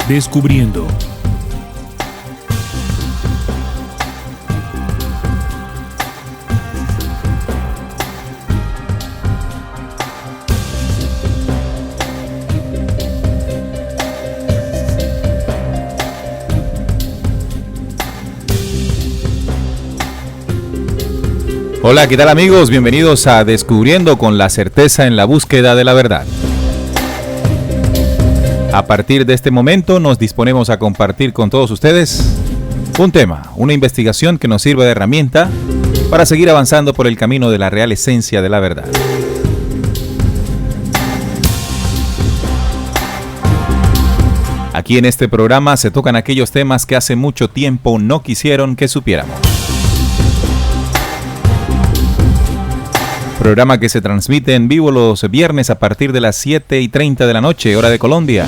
Descubriendo. Hola, ¿qué tal amigos? Bienvenidos a Descubriendo con la certeza en la búsqueda de la verdad. A partir de este momento nos disponemos a compartir con todos ustedes un tema, una investigación que nos sirva de herramienta para seguir avanzando por el camino de la real esencia de la verdad. Aquí en este programa se tocan aquellos temas que hace mucho tiempo no quisieron que supiéramos. Programa que se transmite en vivo los viernes a partir de las 7:30 de la noche, hora de Colombia.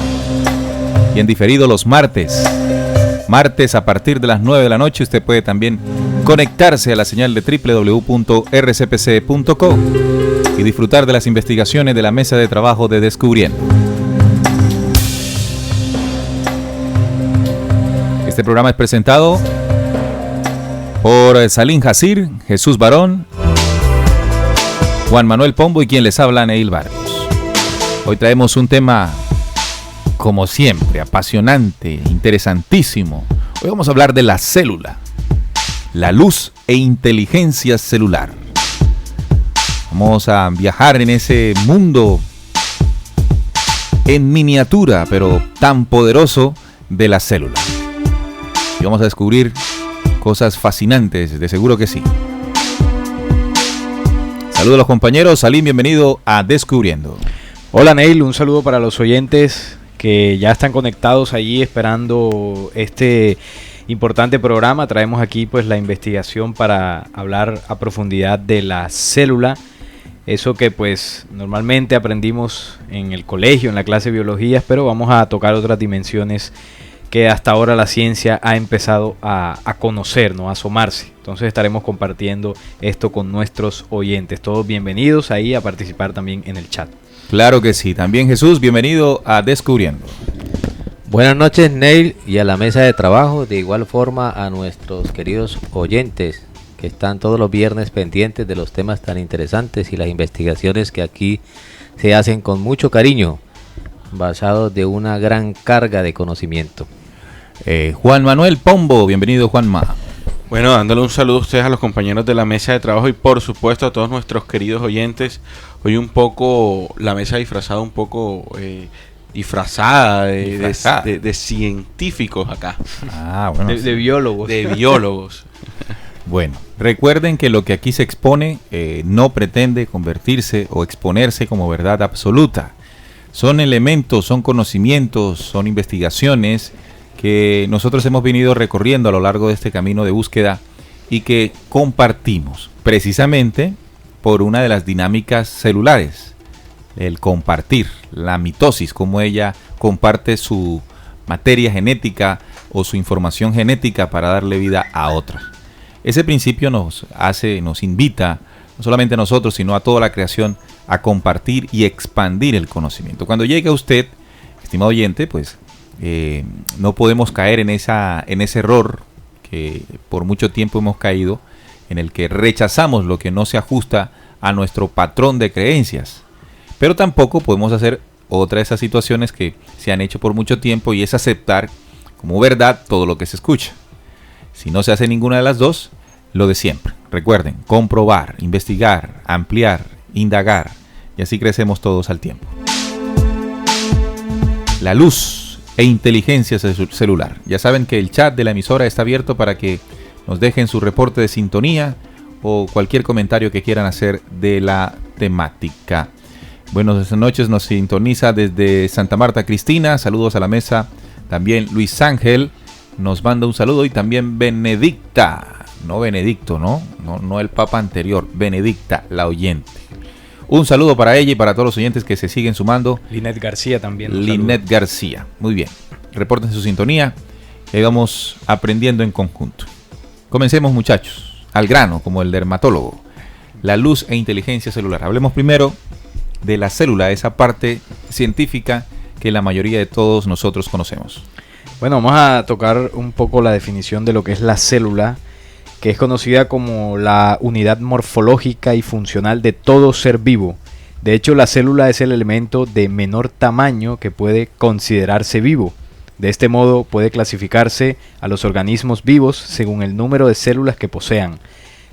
Y en diferido los martes. Martes a partir de las 9 de la noche usted puede también conectarse a la señal de www.rcpc.co y disfrutar de las investigaciones de la mesa de trabajo de Descubriendo. Este programa es presentado por Salim Jacir, Jesús Barón, Juan Manuel Pombo y quien les habla, Neil Barrios. Hoy traemos un tema, como siempre, apasionante, interesantísimo. Hoy vamos a hablar de la célula, la luz e inteligencia celular. Vamos a viajar en ese mundo en miniatura, pero tan poderoso de la célula. Y vamos a descubrir cosas fascinantes, de seguro que sí. Saludos a los compañeros. Salim, bienvenido a Descubriendo. Hola Neil, un saludo para los oyentes que ya están conectados allí esperando este importante programa. Traemos aquí pues la investigación para hablar a profundidad de la célula. Eso que pues normalmente aprendimos en el colegio, en la clase de biología, pero vamos a tocar otras dimensiones que hasta ahora la ciencia ha empezado a conocer, ¿no? A asomarse. Entonces estaremos compartiendo esto con nuestros oyentes. Todos bienvenidos ahí a participar también en el chat. Claro que sí. También Jesús, bienvenido a Descubriendo. Buenas noches, Neil, y a la mesa de trabajo. De igual forma a nuestros queridos oyentes que están todos los viernes pendientes de los temas tan interesantes y las investigaciones que aquí se hacen con mucho cariño, basados de una gran carga de conocimiento. Juan Manuel Pombo, bienvenido Juanma. Bueno, dándole un saludo a ustedes, a los compañeros de la mesa de trabajo y por supuesto a todos nuestros queridos oyentes. Hoy un poco, la mesa disfrazada un poco disfrazada de científicos acá. Ah, bueno. De biólogos. De biólogos. Bueno, recuerden que lo que aquí se expone no pretende convertirse o exponerse como verdad absoluta. Son elementos, son conocimientos, son investigaciones que nosotros hemos venido recorriendo a lo largo de este camino de búsqueda y que compartimos precisamente por una de las dinámicas celulares, el compartir, la mitosis, cómo ella comparte su materia genética o su información genética para darle vida a otra. Ese principio nos invita, no solamente a nosotros, sino a toda la creación, a compartir y expandir el conocimiento. Cuando llegue a usted, estimado oyente, pues no podemos caer en ese error que por mucho tiempo hemos caído, en el que rechazamos lo que no se ajusta a nuestro patrón de creencias. Pero tampoco podemos hacer otra de esas situaciones que se han hecho por mucho tiempo, y es aceptar como verdad todo lo que se escucha. Si no se hace ninguna de las dos, lo de siempre. Recuerden, comprobar, investigar, ampliar, indagar, y así crecemos todos al tiempo. La luz e inteligencia celular. Ya saben que el chat de la emisora está abierto para que nos dejen su reporte de sintonía o cualquier comentario que quieran hacer de la temática. Buenas noches, nos sintoniza desde Santa Marta Cristina. Saludos a la mesa. También Luis Ángel nos manda un saludo, y también Benedicta. No Benedicto, no el papa anterior. Benedicta, la oyente. Un saludo para ella y para todos los oyentes que se siguen sumando. Linet García también. Linet García, muy bien. Reporten su sintonía y vamos aprendiendo en conjunto. Comencemos, muchachos, al grano, como el dermatólogo. La luz e inteligencia celular. Hablemos primero de la célula, esa parte científica que la mayoría de todos nosotros conocemos. Bueno, vamos a tocar un poco la definición de lo que es la célula, que es conocida como la unidad morfológica y funcional de todo ser vivo. De hecho, la célula es el elemento de menor tamaño que puede considerarse vivo. De este modo, puede clasificarse a los organismos vivos según el número de células que posean.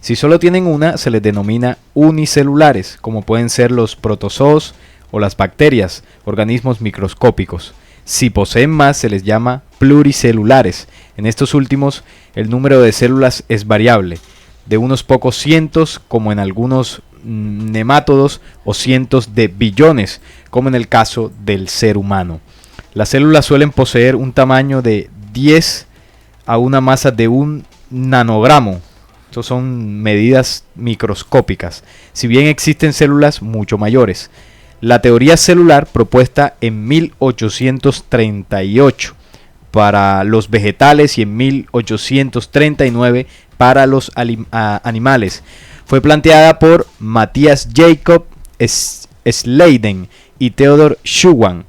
Si solo tienen una, se les denomina unicelulares, como pueden ser los protozoos o las bacterias, organismos microscópicos. Si poseen más, se les llama pluricelulares. En estos últimos, el número de células es variable, de unos pocos cientos, como en algunos nemátodos, o cientos de billones, como en el caso del ser humano. Las células suelen poseer un tamaño de 10 a una masa de 1 nanogramo. Estos son medidas microscópicas, si bien existen células mucho mayores. La teoría celular, propuesta en 1838 para los vegetales y en 1839 para los animales, fue planteada por Matthias Jacob Schleiden y Theodor Schwann.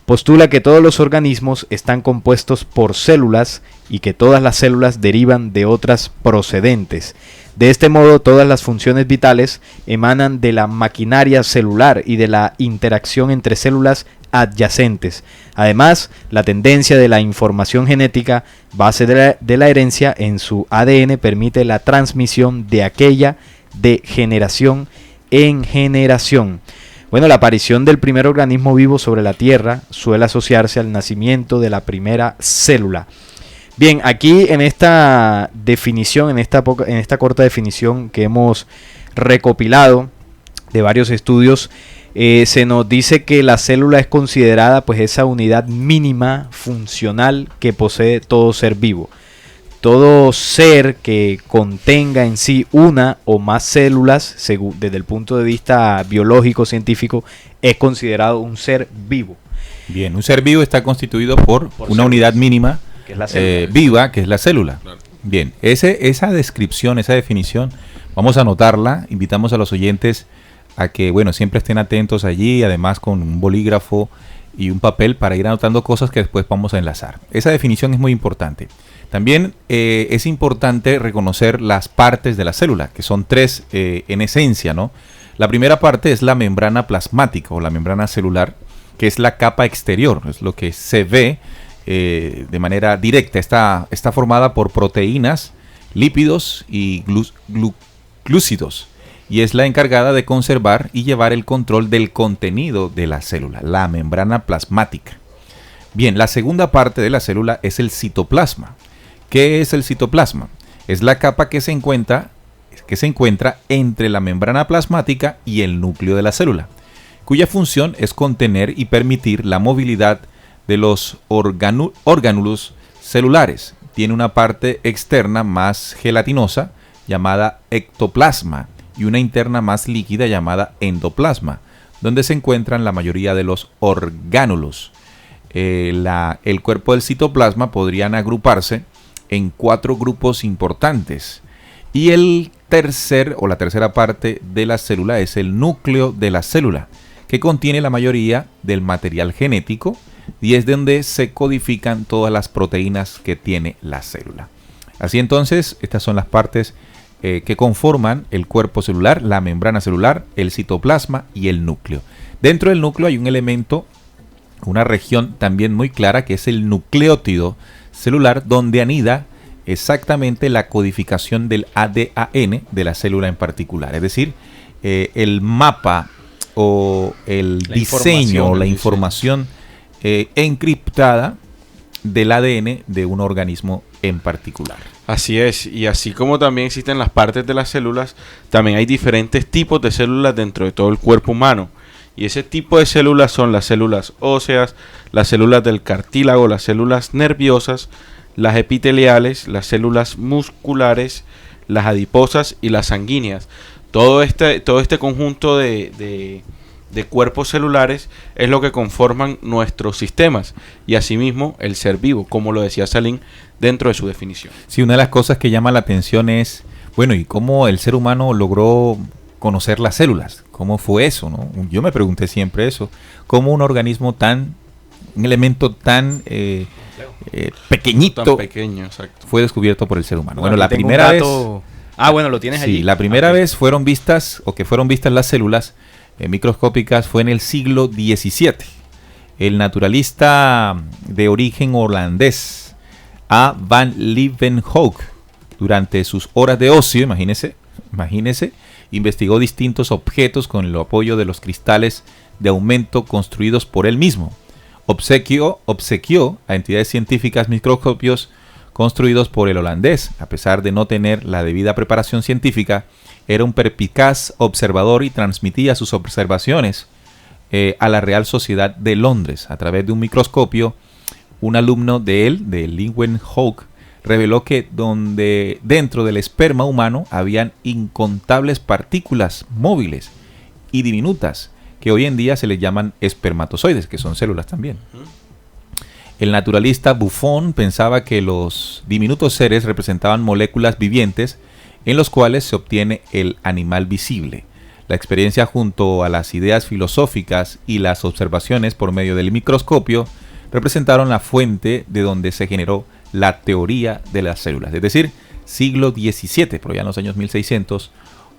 Postula que todos los organismos están compuestos por células y que todas las células derivan de otras procedentes. De este modo, todas las funciones vitales emanan de la maquinaria celular y de la interacción entre células adyacentes. Además, la tendencia de la información genética, base de la herencia en su ADN, permite la transmisión de aquella de generación en generación. Bueno, la aparición del primer organismo vivo sobre la Tierra suele asociarse al nacimiento de la primera célula. Bien, aquí en esta definición, en esta corta definición que hemos recopilado de varios estudios, se nos dice que la célula es considerada pues esa unidad mínima funcional que posee todo ser vivo. Todo ser que contenga en sí una o más células, desde el punto de vista biológico, científico, es considerado un ser vivo. Bien, un ser vivo está constituido por una células, unidad mínima que es la célula. Viva, que es la célula. Claro. Bien, esa descripción, esa definición, vamos a anotarla. Invitamos a los oyentes a que, bueno, siempre estén atentos allí, además con un bolígrafo y un papel para ir anotando cosas que después vamos a enlazar. Esa definición es muy importante. También es importante reconocer las partes de la célula, que son tres en esencia, ¿no? La primera parte es la membrana plasmática o la membrana celular, que es la capa exterior, es lo que se ve de manera directa. Está formada por proteínas, lípidos y glúcidos, y es la encargada de conservar y llevar el control del contenido de la célula, la membrana plasmática. Bien, la segunda parte de la célula es el citoplasma. ¿Qué es el citoplasma? Es la capa que se encuentra entre la membrana plasmática y el núcleo de la célula, cuya función es contener y permitir la movilidad de los orgánulos celulares. Tiene una parte externa más gelatinosa llamada ectoplasma y una interna más líquida llamada endoplasma, donde se encuentran la mayoría de los orgánulos. El cuerpo del citoplasma podrían agruparse en 4 grupos importantes, y la tercera parte de la célula es el núcleo de la célula, que contiene la mayoría del material genético y es donde se codifican todas las proteínas que tiene la célula. Así entonces, estas son las partes que conforman el cuerpo celular, la membrana celular, el citoplasma y el núcleo. Dentro del núcleo hay un elemento, una región también muy clara, que es el nucleótido celular, donde anida exactamente la codificación del ADN de la célula en particular. Es decir, el mapa o el diseño o la información encriptada del ADN de un organismo en particular. Así es, y así como también existen las partes de las células, también hay diferentes tipos de células dentro de todo el cuerpo humano. Y ese tipo de células son las células óseas, las células del cartílago, las células nerviosas, las epiteliales, las células musculares, las adiposas y las sanguíneas. Todo este conjunto de cuerpos celulares es lo que conforman nuestros sistemas y asimismo el ser vivo, como lo decía Salim dentro de su definición. Sí, una de las cosas que llama la atención es, bueno, ¿y cómo el ser humano logró conocer las células? ¿Cómo fue eso, no? Yo me pregunté siempre eso. ¿Cómo un organismo tan un elemento tan pequeñito Tan pequeño, exacto. fue descubierto por el ser humano. Bueno, Aquí la tengo un primera vez... dato. Bueno, lo tienes allí. Sí, la primera Ok. vez fueron vistas las células microscópicas fue en el siglo XVII. El naturalista de origen holandés A. van Leeuwenhoek, durante sus horas de ocio, imagínese, investigó distintos objetos con el apoyo de los cristales de aumento construidos por él mismo. Obsequió a entidades científicas microscopios construidos por el holandés. A pesar de no tener la debida preparación científica, era un perspicaz observador y transmitía sus observaciones a la Real Sociedad de Londres. A través de un microscopio, un alumno de él, de Leeuwenhoek, reveló que dentro del esperma humano habían incontables partículas móviles y diminutas, que hoy en día se les llaman espermatozoides, que son células también. El naturalista Buffon pensaba que los diminutos seres representaban moléculas vivientes en los cuales se obtiene el animal visible. La experiencia junto a las ideas filosóficas y las observaciones por medio del microscopio representaron la fuente de donde se generó la teoría de las células. Es decir, siglo XVII, pero ya en los años 1600,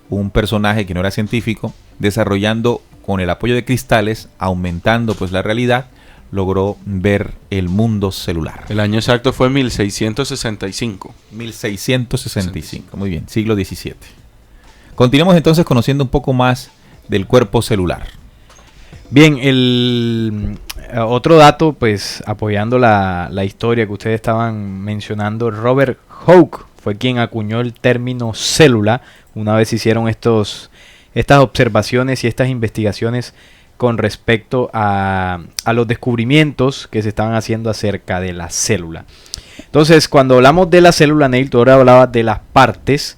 un personaje que no era científico, desarrollando con el apoyo de cristales, aumentando pues la realidad, logró ver el mundo celular. El año exacto fue 1665. 1665, muy bien, siglo XVII. Continuamos entonces conociendo un poco más del cuerpo celular. Bien, el otro dato, pues apoyando la historia que ustedes estaban mencionando, Robert Hooke fue quien acuñó el término célula una vez hicieron estas observaciones y estas investigaciones con respecto a los descubrimientos que se estaban haciendo acerca de la célula. Entonces, cuando hablamos de la célula, Neil, tú ahora hablabas de las partes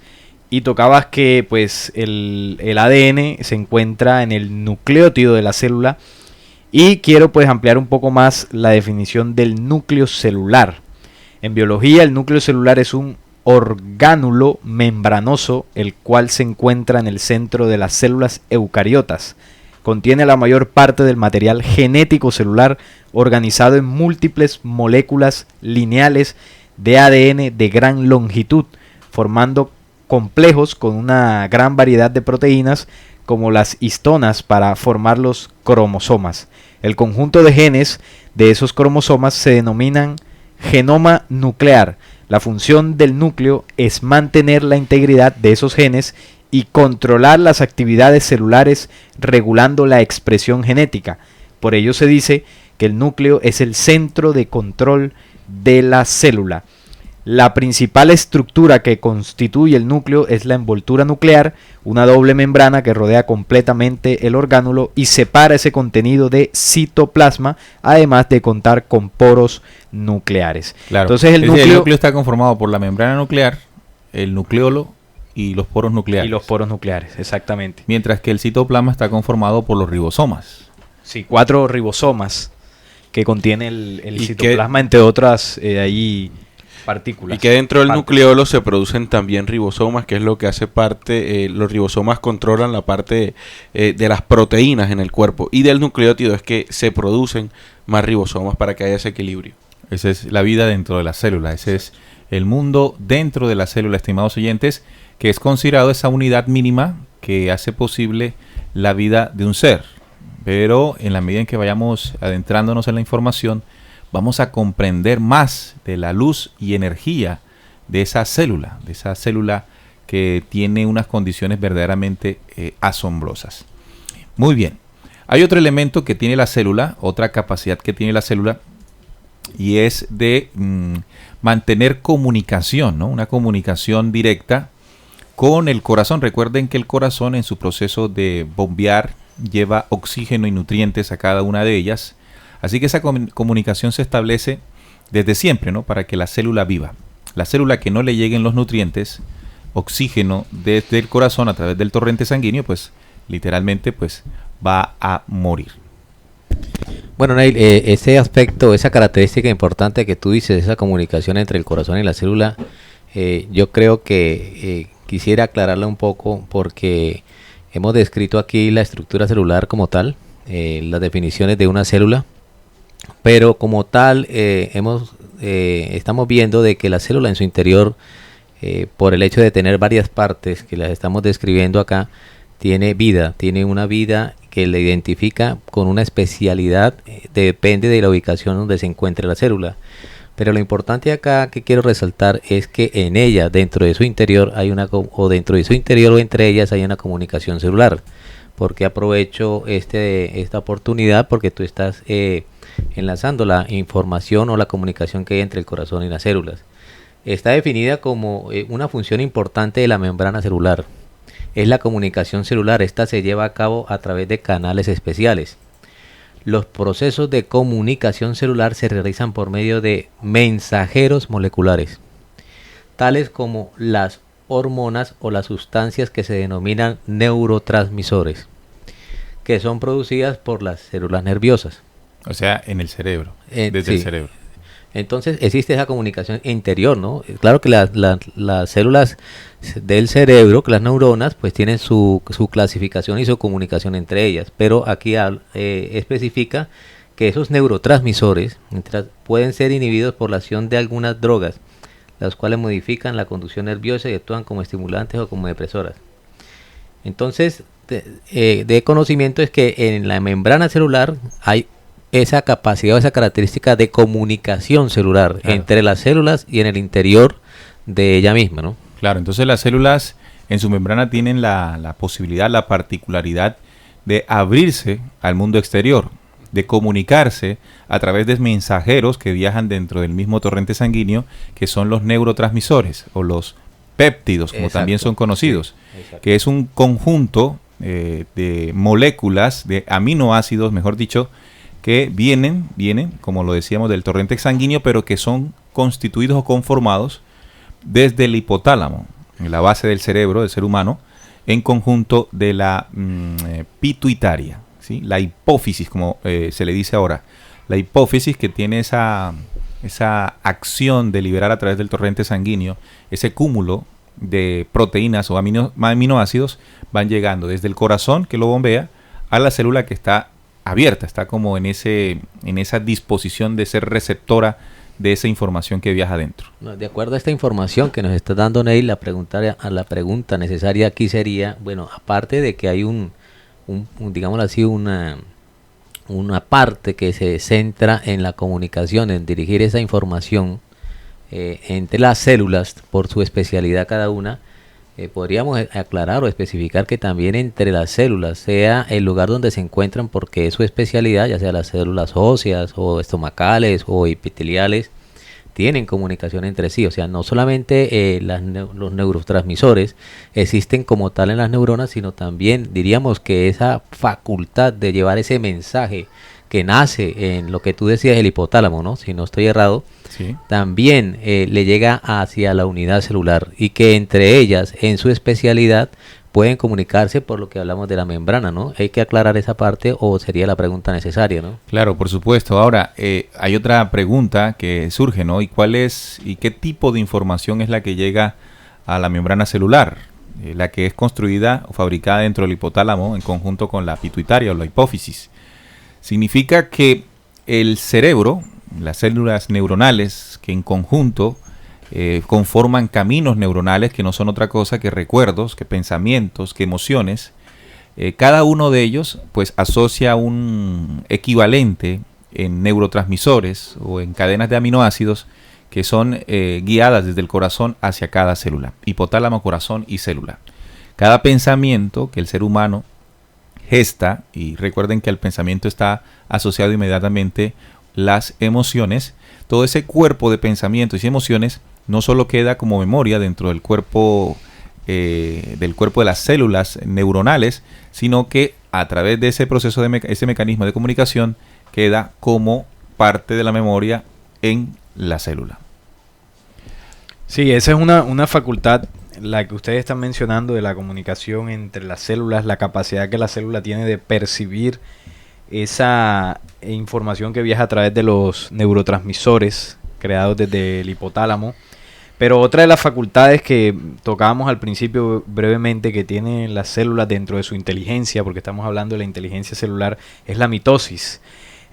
y tocabas que pues el ADN se encuentra en el nucleótido de la célula, y quiero pues ampliar un poco más la definición del núcleo celular. En biología, el núcleo celular es un orgánulo membranoso, el cual se encuentra en el centro de las células eucariotas. Contiene la mayor parte del material genético celular organizado en múltiples moléculas lineales de ADN de gran longitud, formando complejos con una gran variedad de proteínas como las histonas para formar los cromosomas. El conjunto de genes de esos cromosomas se denominan genoma nuclear. La función del núcleo es mantener la integridad de esos genes y controlar las actividades celulares regulando la expresión genética. Por ello se dice que el núcleo es el centro de control de la célula. La principal estructura que constituye el núcleo es la envoltura nuclear, una doble membrana que rodea completamente el orgánulo y separa ese contenido de citoplasma, además de contar con poros nucleares. Claro. Entonces el núcleo núcleo está conformado por la membrana nuclear, el nucleolo y los poros nucleares. Y los poros nucleares, exactamente. Mientras que el citoplasma está conformado por los ribosomas. Sí, 4 ribosomas que contiene el citoplasma, entre otras partículas. Y que dentro del nucleolo se producen también ribosomas, que es lo que hace parte, los ribosomas controlan la parte de las proteínas en el cuerpo, y del nucleótido es que se producen más ribosomas para que haya ese equilibrio. Esa es la vida dentro de la célula, ese es el mundo dentro de la célula, estimados oyentes, que es considerado esa unidad mínima que hace posible la vida de un ser. Pero en la medida en que vayamos adentrándonos en la información, vamos a comprender más de la luz y energía de esa célula que tiene unas condiciones verdaderamente asombrosas. Muy bien, hay otro elemento que tiene la célula, otra capacidad que tiene la célula, y es de mantener comunicación, ¿no? Una comunicación directa con el corazón. Recuerden que el corazón, en su proceso de bombear, lleva oxígeno y nutrientes a cada una de ellas. Así que esa comunicación se establece desde siempre, ¿no? Para que la célula viva. La célula que no le lleguen los nutrientes, oxígeno desde el corazón a través del torrente sanguíneo, pues literalmente pues va a morir. Bueno, Neil, ese aspecto, esa característica importante que tú dices, esa comunicación entre el corazón y la célula, yo creo que quisiera aclararla un poco, porque hemos descrito aquí la estructura celular como tal, las definiciones de una célula, pero como tal estamos viendo de que la célula en su interior, por el hecho de tener varias partes que las estamos describiendo acá, tiene vida, tiene una vida que le identifica con una especialidad, depende de la ubicación donde se encuentre la célula. Pero lo importante acá que quiero resaltar es que en ella, dentro de su interior, dentro de su interior o entre ellas hay una comunicación celular. Porque aprovecho esta oportunidad porque tú estás enlazando la información o la comunicación que hay entre el corazón y las células. Está definida como una función importante de la membrana celular. Es la comunicación celular. Esta se lleva a cabo a través de canales especiales. Los procesos de comunicación celular se realizan por medio de mensajeros moleculares, tales como las hormonas o las sustancias que se denominan neurotransmisores, que son producidas por las células nerviosas. O sea, en el cerebro, desde el cerebro. Entonces existe esa comunicación interior, ¿no? Claro que las células del cerebro, que las neuronas, pues tienen su clasificación y su comunicación entre ellas, pero aquí especifica que esos neurotransmisores pueden ser inhibidos por la acción de algunas drogas, las cuales modifican la conducción nerviosa y actúan como estimulantes o como depresoras. Entonces, de conocimiento es que en la membrana celular hay esa capacidad o esa característica de comunicación celular, claro, entre las células y en el interior de ella misma, ¿no? Claro, entonces las células en su membrana tienen la posibilidad, la particularidad de abrirse al mundo exterior, de comunicarse a través de mensajeros que viajan dentro del mismo torrente sanguíneo, que son los neurotransmisores o los péptidos, como exacto, también son conocidos, sí, que es un conjunto de moléculas, de aminoácidos, mejor dicho, que vienen, como lo decíamos, del torrente sanguíneo, pero que son constituidos o conformados desde el hipotálamo, en la base del cerebro del ser humano, en conjunto de la pituitaria, ¿sí? La hipófisis, como se le dice ahora. La hipófisis que tiene esa acción de liberar a través del torrente sanguíneo, ese cúmulo de proteínas o aminoácidos van llegando desde el corazón que lo bombea a la célula que está abierta, está como en esa disposición de ser receptora de esa información que viaja adentro. De acuerdo a esta información que nos está dando Neil, la pregunta necesaria aquí sería, bueno, aparte de que hay digámoslo así, una parte que se centra en la comunicación, en dirigir esa información entre las células por su especialidad cada una, podríamos aclarar o especificar que también entre las células, sea el lugar donde se encuentran porque es su especialidad, ya sea las células óseas o estomacales o epiteliales, tienen comunicación entre sí. O sea, no solamente los neurotransmisores existen como tal en las neuronas, sino también diríamos que esa facultad de llevar ese mensaje que nace en lo que tú decías, el hipotálamo, ¿no? Si no estoy errado, sí, también le llega hacia la unidad celular y que entre ellas, en su especialidad, pueden comunicarse por lo que hablamos de la membrana, ¿no? Hay que aclarar esa parte o sería la pregunta necesaria, ¿no? Claro, por supuesto. Ahora, hay otra pregunta que surge, ¿no? ¿Y qué tipo de información es la que llega a la membrana celular? La que es construida o fabricada dentro del hipotálamo en conjunto con la pituitaria o la hipófisis. Significa que el cerebro, las células neuronales que en conjunto conforman caminos neuronales que no son otra cosa que recuerdos, que pensamientos, que emociones, cada uno de ellos pues asocia un equivalente en neurotransmisores o en cadenas de aminoácidos que son guiadas desde el corazón hacia cada célula, hipotálamo, corazón y célula. Cada pensamiento que el ser humano gesta, y recuerden que al pensamiento está asociado inmediatamente las emociones, todo ese cuerpo de pensamientos y emociones no solo queda como memoria dentro del cuerpo de las células neuronales, sino que a través de ese proceso ese mecanismo de comunicación queda como parte de la memoria en la célula. Sí, esa es una facultad, la que ustedes están mencionando, de la comunicación entre las células, la capacidad que la célula tiene de percibir esa información que viaja a través de los neurotransmisores creados desde el hipotálamo. Pero otra de las facultades que tocábamos al principio brevemente que tienen las células dentro de su inteligencia, porque estamos hablando de la inteligencia celular, es la mitosis.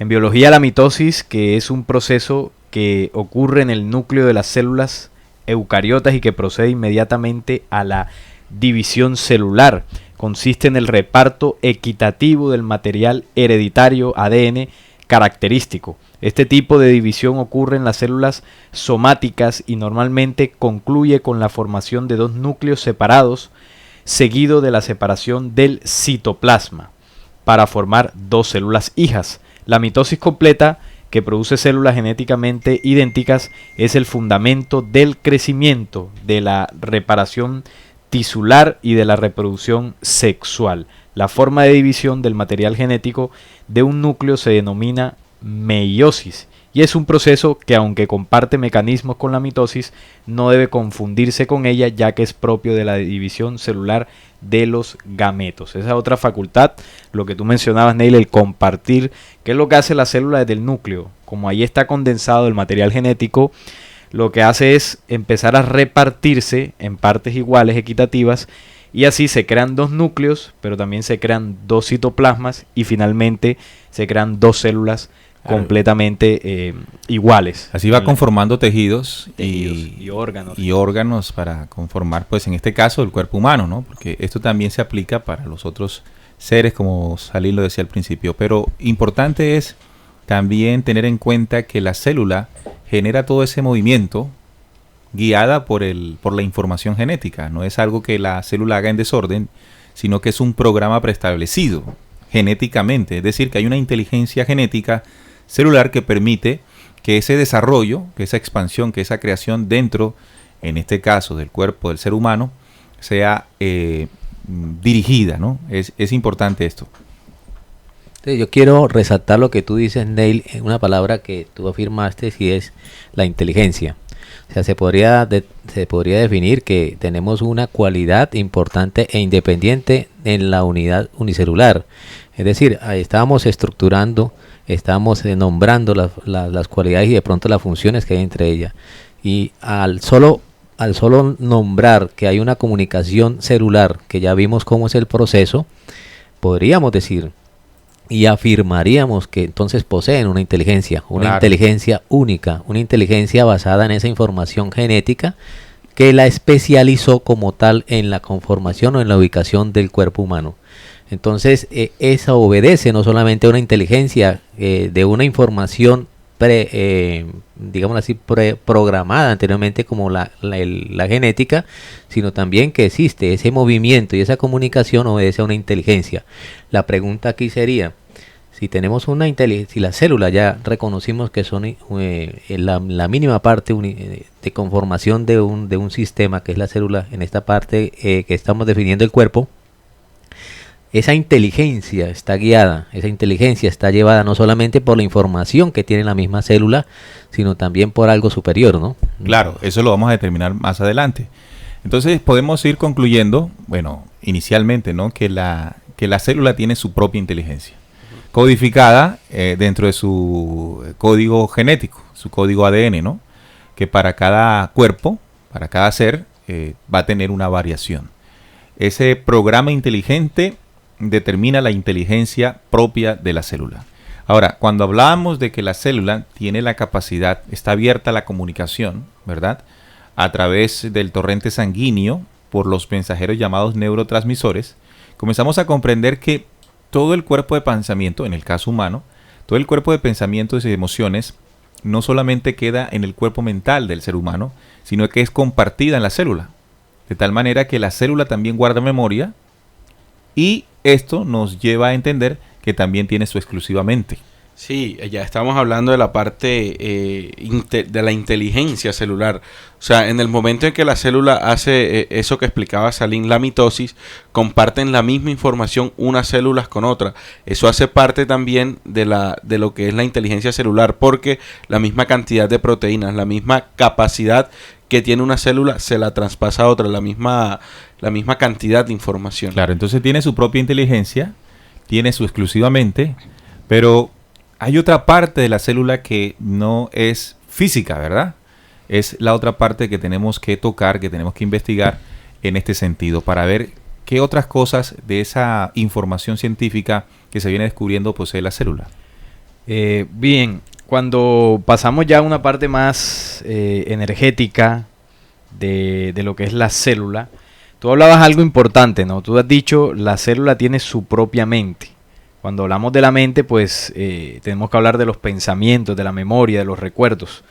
En biología, la mitosis, que es un proceso que ocurre en el núcleo de las células eucariotas y que procede inmediatamente a la división celular, consiste en el reparto equitativo del material hereditario ADN característico. Este tipo de división ocurre en las células somáticas y normalmente concluye con la formación de dos núcleos separados, seguido de la separación del citoplasma, para formar dos células hijas. La mitosis completa, que produce células genéticamente idénticas, es el fundamento del crecimiento, de la reparación tisular y de la reproducción sexual. La forma de división del material genético de un núcleo se denomina meiosis y es un proceso que, aunque comparte mecanismos con la mitosis, no debe confundirse con ella, ya que es propio de la división celular de los gametos. Esa otra facultad, lo que tú mencionabas, Neil, el compartir, que es lo que hace la célula desde el núcleo. Como ahí está condensado el material genético, lo que hace es empezar a repartirse en partes iguales, equitativas, y así se crean dos núcleos, pero también se crean dos citoplasmas y finalmente se crean dos células completamente iguales. Así va conformando tejidos y órganos. Y órganos para conformar, pues en este caso, el cuerpo humano, ¿no? Porque esto también se aplica para los otros seres, como Salih lo decía al principio. Pero importante es también tener en cuenta que la célula genera todo ese movimiento guiada por la información genética. No es algo que la célula haga en desorden, sino que es un programa preestablecido genéticamente. Es decir, que hay una inteligencia genética celular que permite que ese desarrollo, que esa expansión, que esa creación dentro, en este caso, del cuerpo del ser humano, sea dirigida, ¿no? Es importante esto. Yo quiero resaltar lo que tú dices, Neil, en una palabra que tú afirmaste, y es la inteligencia. O sea, se podría definir que tenemos una cualidad importante e independiente en la unidad unicelular. Es decir, ahí estábamos estructurando, estábamos nombrando las cualidades y de pronto las funciones que hay entre ellas. Y al solo nombrar que hay una comunicación celular, que ya vimos cómo es el proceso, podríamos decir y afirmaríamos que entonces poseen una inteligencia inteligencia única, una inteligencia basada en esa información genética que la especializó como tal en la conformación o en la ubicación del cuerpo humano. Entonces, esa obedece no solamente a una inteligencia de una información digamos así, programada anteriormente como la genética, sino también que existe ese movimiento y esa comunicación obedece a una inteligencia. La pregunta aquí sería, si tenemos una inteligencia, si la célula ya reconocimos que son la mínima parte de conformación de un sistema, que es la célula, en esta parte que estamos definiendo el cuerpo, esa inteligencia está guiada, esa inteligencia está llevada no solamente por la información que tiene la misma célula, sino también por algo superior, ¿no? Claro, eso lo vamos a determinar más adelante. Entonces podemos ir concluyendo, bueno, inicialmente, ¿no? Que la célula tiene su propia inteligencia, codificada dentro de su código genético, su código ADN, ¿no? Que para cada cuerpo, para cada ser, va a tener una variación. Ese programa inteligente determina la inteligencia propia de la célula. Ahora, cuando hablábamos de que la célula tiene la capacidad, está abierta a la comunicación, ¿verdad? A través del torrente sanguíneo por los mensajeros llamados neurotransmisores, comenzamos a comprender que todo el cuerpo de pensamiento, en el caso humano, todo el cuerpo de pensamientos y emociones no solamente queda en el cuerpo mental del ser humano, sino que es compartida en la célula. De tal manera que la célula también guarda memoria y esto nos lleva a entender que también tiene su exclusivamente. Sí, ya estamos hablando de la parte de la inteligencia celular. O sea, en el momento en que la célula hace eso que explicaba Salih, la mitosis, comparten la misma información unas células con otras. Eso hace parte también de lo que es la inteligencia celular, porque la misma cantidad de proteínas, la misma capacidad que tiene una célula se la traspasa a otra, la misma cantidad de información. Claro, entonces tiene su propia inteligencia, tiene su exclusivamente, pero hay otra parte de la célula que no es física, ¿verdad? Es la otra parte que tenemos que tocar, que tenemos que investigar en este sentido, para ver qué otras cosas de esa información científica que se viene descubriendo posee la célula. Bien, cuando pasamos ya a una parte más energética de lo que es la célula, tú hablabas algo importante, ¿no? Tú has dicho, la célula tiene su propia mente. Cuando hablamos de la mente, pues tenemos que hablar de los pensamientos, de la memoria, de los recuerdos.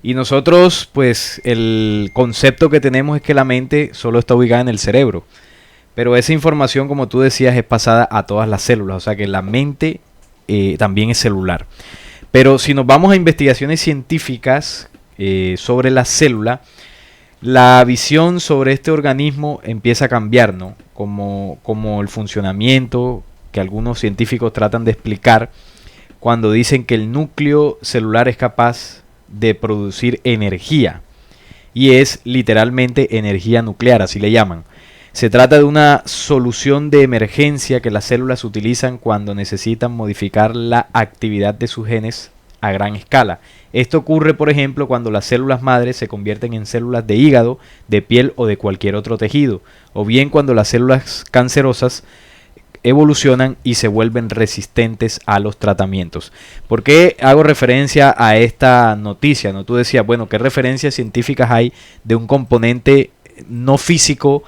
Y nosotros, pues el concepto que tenemos es que la mente solo está ubicada en el cerebro. Pero esa información, como tú decías, es pasada a todas las células. O sea que la mente también es celular. Pero si nos vamos a investigaciones científicas sobre la célula, la visión sobre este organismo empieza a cambiar, ¿no? Como el funcionamiento que algunos científicos tratan de explicar cuando dicen que el núcleo celular es capaz de producir energía. Y es literalmente energía nuclear, así le llaman. Se trata de una solución de emergencia que las células utilizan cuando necesitan modificar la actividad de sus genes a gran escala. Esto ocurre, por ejemplo, cuando las células madres se convierten en células de hígado, de piel o de cualquier otro tejido, o bien cuando las células cancerosas evolucionan y se vuelven resistentes a los tratamientos. ¿Por qué hago referencia a esta noticia? ¿No? Tú decías, bueno, ¿qué referencias científicas hay de un componente no físico,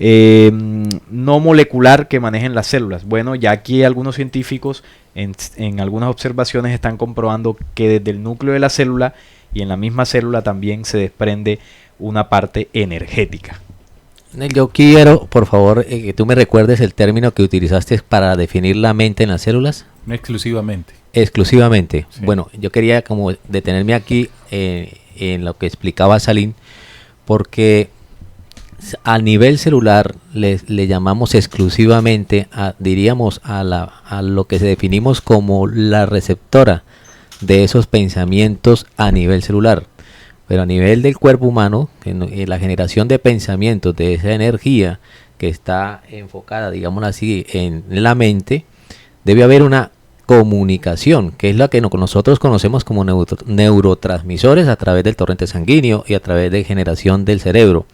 no molecular que manejen las células? Bueno, ya aquí algunos científicos en algunas observaciones están comprobando que desde el núcleo de la célula y en la misma célula también se desprende una parte energética. Yo quiero, por favor, que tú me recuerdes el término que utilizaste para definir la mente en las células. No exclusivamente. Exclusivamente. Sí. Bueno, yo quería como detenerme aquí en lo que explicaba Salim, porque a nivel celular le llamamos exclusivamente, diríamos, a lo que se definimos como la receptora de esos pensamientos a nivel celular. Pero a nivel del cuerpo humano, en la generación de pensamientos, de esa energía que está enfocada, digámoslo así, en la mente, debe haber una comunicación, que es la que nosotros conocemos como neurotransmisores a través del torrente sanguíneo y a través de generación del cerebro.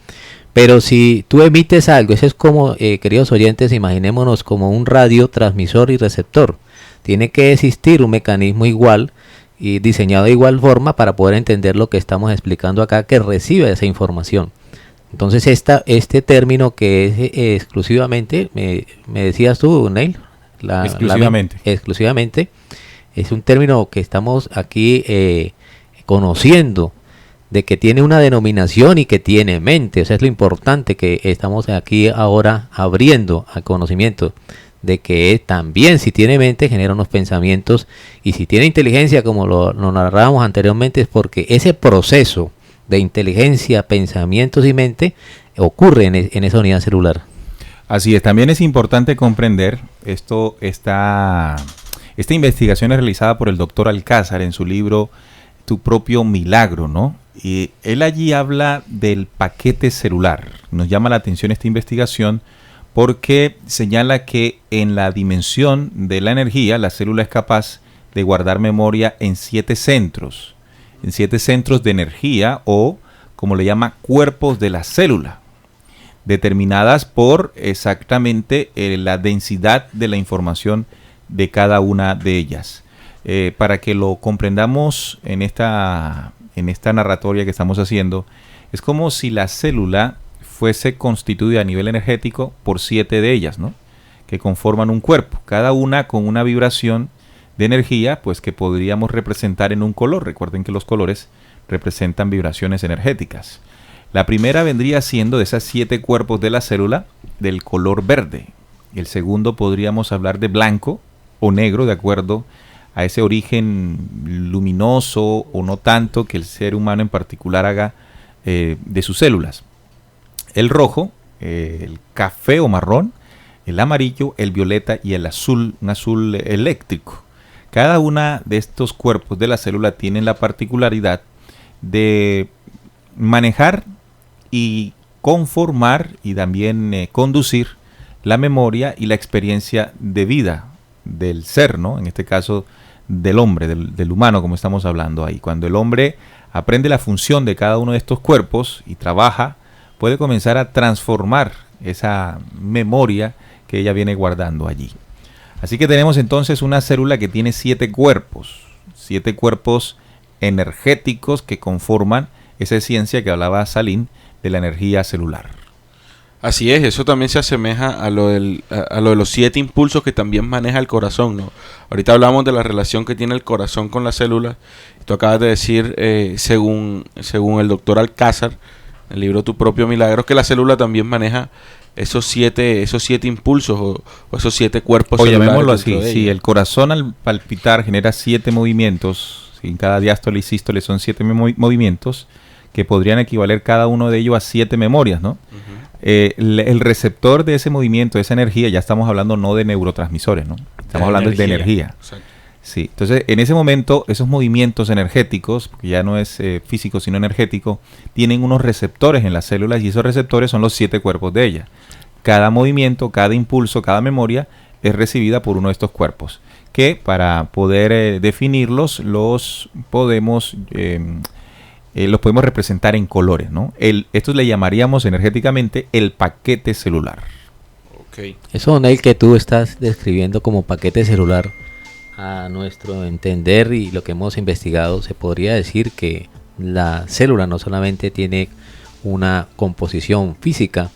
Pero si tú emites algo, eso es como, queridos oyentes, imaginémonos como un radiotransmisor y receptor. Tiene que existir un mecanismo igual y diseñado de igual forma para poder entender lo que estamos explicando acá, que recibe esa información. Entonces este término que es exclusivamente, me decías tú, Neil, Exclusivamente. exclusivamente, es un término que estamos aquí conociendo, de que tiene una denominación y que tiene mente. O sea, es lo importante que estamos aquí ahora abriendo al conocimiento de que también, si tiene mente, genera unos pensamientos, y si tiene inteligencia, como lo narrábamos anteriormente, es porque ese proceso de inteligencia, pensamientos y mente ocurre en esa unidad celular. Así es, también es importante comprender esta investigación es realizada por el doctor Alcázar en su libro Tu propio milagro, ¿no? Y él allí habla del paquete celular. Nos llama la atención esta investigación porque señala que en la dimensión de la energía, la célula es capaz de guardar memoria en 7 centros de energía, o como le llama, cuerpos de la célula, determinadas por exactamente la densidad de la información de cada una de ellas. Para que lo comprendamos en esta narratoria que estamos haciendo, es como si la célula fuese constituida a nivel energético por 7 de ellas, ¿no? Que conforman un cuerpo, cada una con una vibración de energía, pues que podríamos representar en un color. Recuerden que los colores representan vibraciones energéticas. La primera vendría siendo, de esas 7 cuerpos de la célula, del color verde. El segundo podríamos hablar de blanco o negro, de acuerdo a ese origen luminoso o no tanto que el ser humano en particular haga de sus células. El rojo, el café o marrón, el amarillo, el violeta y el azul, un azul eléctrico. Cada una de estos cuerpos de la célula tienen la particularidad de manejar y conformar y también conducir la memoria y la experiencia de vida del ser, ¿no? En este caso del hombre, del humano, como estamos hablando ahí. Cuando el hombre aprende la función de cada uno de estos cuerpos y trabaja, puede comenzar a transformar esa memoria que ella viene guardando allí. Así que tenemos entonces una célula que tiene 7 cuerpos energéticos que conforman esa ciencia que hablaba Salim de la energía celular. Así es, eso también se asemeja a lo de los 7 impulsos que también maneja el corazón, ¿no? Ahorita hablamos de la relación que tiene el corazón con las células. Tú acabas de decir, según el doctor Alcázar, el libro Tu propio milagro, que la célula también maneja esos siete impulsos o esos 7 cuerpos o celulares. Llamémoslo así, sí, el corazón al palpitar genera 7 movimientos, en cada diástole y sístole son 7 movimientos que podrían equivaler cada uno de ellos a 7 memorias, ¿no? El receptor de ese movimiento, de esa energía, ya estamos hablando no de neurotransmisores, ¿no? Estamos hablando de energía. Exacto. Sí, entonces en ese momento esos movimientos energéticos, porque ya no es físico sino energético, tienen unos receptores en las células y esos receptores son los 7 cuerpos de ella. Cada movimiento, cada impulso, cada memoria es recibida por uno de estos cuerpos, que para poder definirlos los podemos representar en colores, ¿no? Estos le llamaríamos energéticamente el paquete celular. Okay. Eso, Neil, que tú estás describiendo como paquete celular, a nuestro entender y lo que hemos investigado, se podría decir que la célula no solamente tiene una composición física,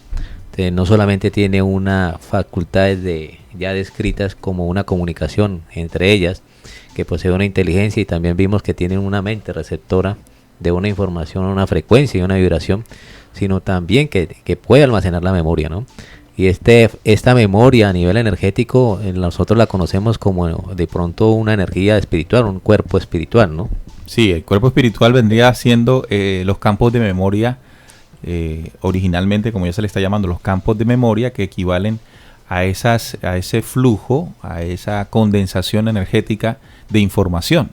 no solamente tiene una facultades ya descritas como una comunicación entre ellas, que posee una inteligencia, y también vimos que tienen una mente receptora de una información, una frecuencia y una vibración, sino también que puede almacenar la memoria, ¿no? Y esta memoria a nivel energético, nosotros la conocemos como de pronto una energía espiritual, un cuerpo espiritual, ¿no? Sí, el cuerpo espiritual vendría siendo los campos de memoria, originalmente, como ya se le está llamando, los campos de memoria que equivalen a ese flujo, a esa condensación energética de información,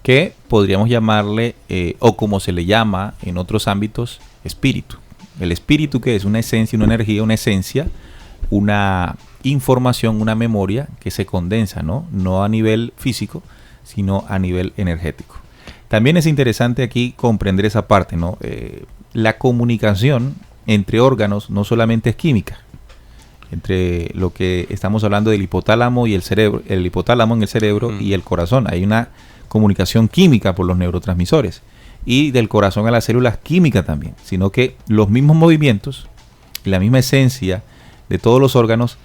que podríamos llamarle, o como se le llama en otros ámbitos, espíritu. El espíritu, que es una esencia, una energía, una esencia, una información, una memoria que se condensa, no a nivel físico, sino a nivel energético. También es interesante aquí comprender esa parte, ¿no? La comunicación entre órganos no solamente es química, entre lo que estamos hablando del hipotálamo y el cerebro, el hipotálamo en el cerebro y el corazón. Hay una comunicación química por los neurotransmisores. Y del corazón a las células química también, sino que los mismos movimientos y la misma esencia de todos los órganos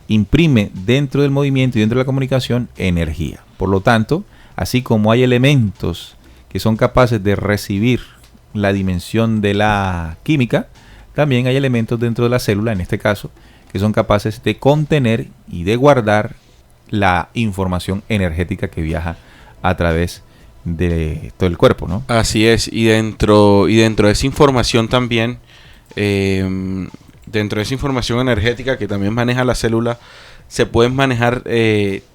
imprime dentro del movimiento y dentro de la comunicación energía. Por lo tanto, así como hay elementos que son capaces de recibir la dimensión de la química, también hay elementos dentro de la célula, en este caso, que son capaces de contener y de guardar la información energética que viaja a través de todo el cuerpo, ¿no? Así es, y dentro de esa información también, dentro de esa información energética que también maneja la célula, se pueden manejar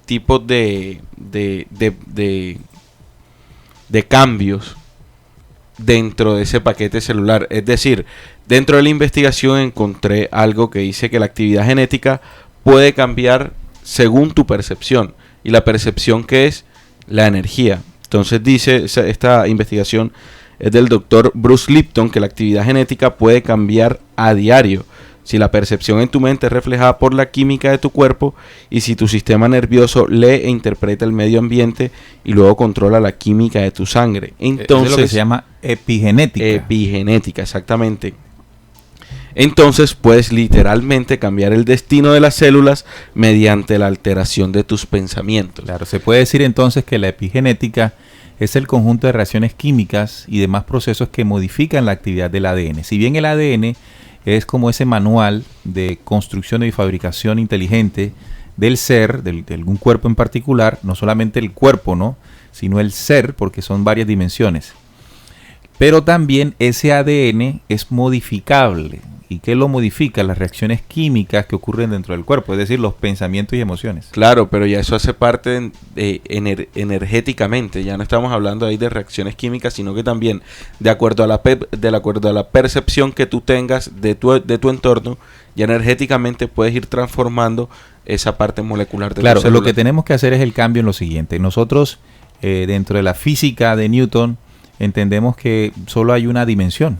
tipos de cambios dentro de ese paquete celular. Es decir, dentro de la investigación encontré algo que dice que la actividad genética puede cambiar según tu percepción, y la percepción que es la energía. Entonces dice, esta investigación es del doctor Bruce Lipton, que la actividad genética puede cambiar a diario si la percepción en tu mente es reflejada por la química de tu cuerpo y si tu sistema nervioso lee e interpreta el medio ambiente y luego controla la química de tu sangre. Entonces, es lo que se llama epigenética. Epigenética, exactamente. Entonces puedes literalmente cambiar el destino de las células mediante la alteración de tus pensamientos. Claro, se puede decir entonces que la epigenética es el conjunto de reacciones químicas y demás procesos que modifican la actividad del ADN. Si bien el ADN es como ese manual de construcción y fabricación inteligente del ser, de algún cuerpo en particular, no solamente el cuerpo, ¿no?, sino el ser, porque son varias dimensiones. Pero también ese ADN es modificable. ¿Y qué lo modifica? Las reacciones químicas que ocurren dentro del cuerpo, es decir, los pensamientos y emociones. Claro, pero ya eso hace parte energéticamente. Ya no estamos hablando ahí de reacciones químicas, sino que también de acuerdo a la percepción que tú tengas de tu entorno, ya energéticamente puedes ir transformando esa parte molecular de tu célula. Lo que tenemos que hacer es el cambio en lo siguiente. Nosotros, dentro de la física de Newton, entendemos que solo hay una dimensión,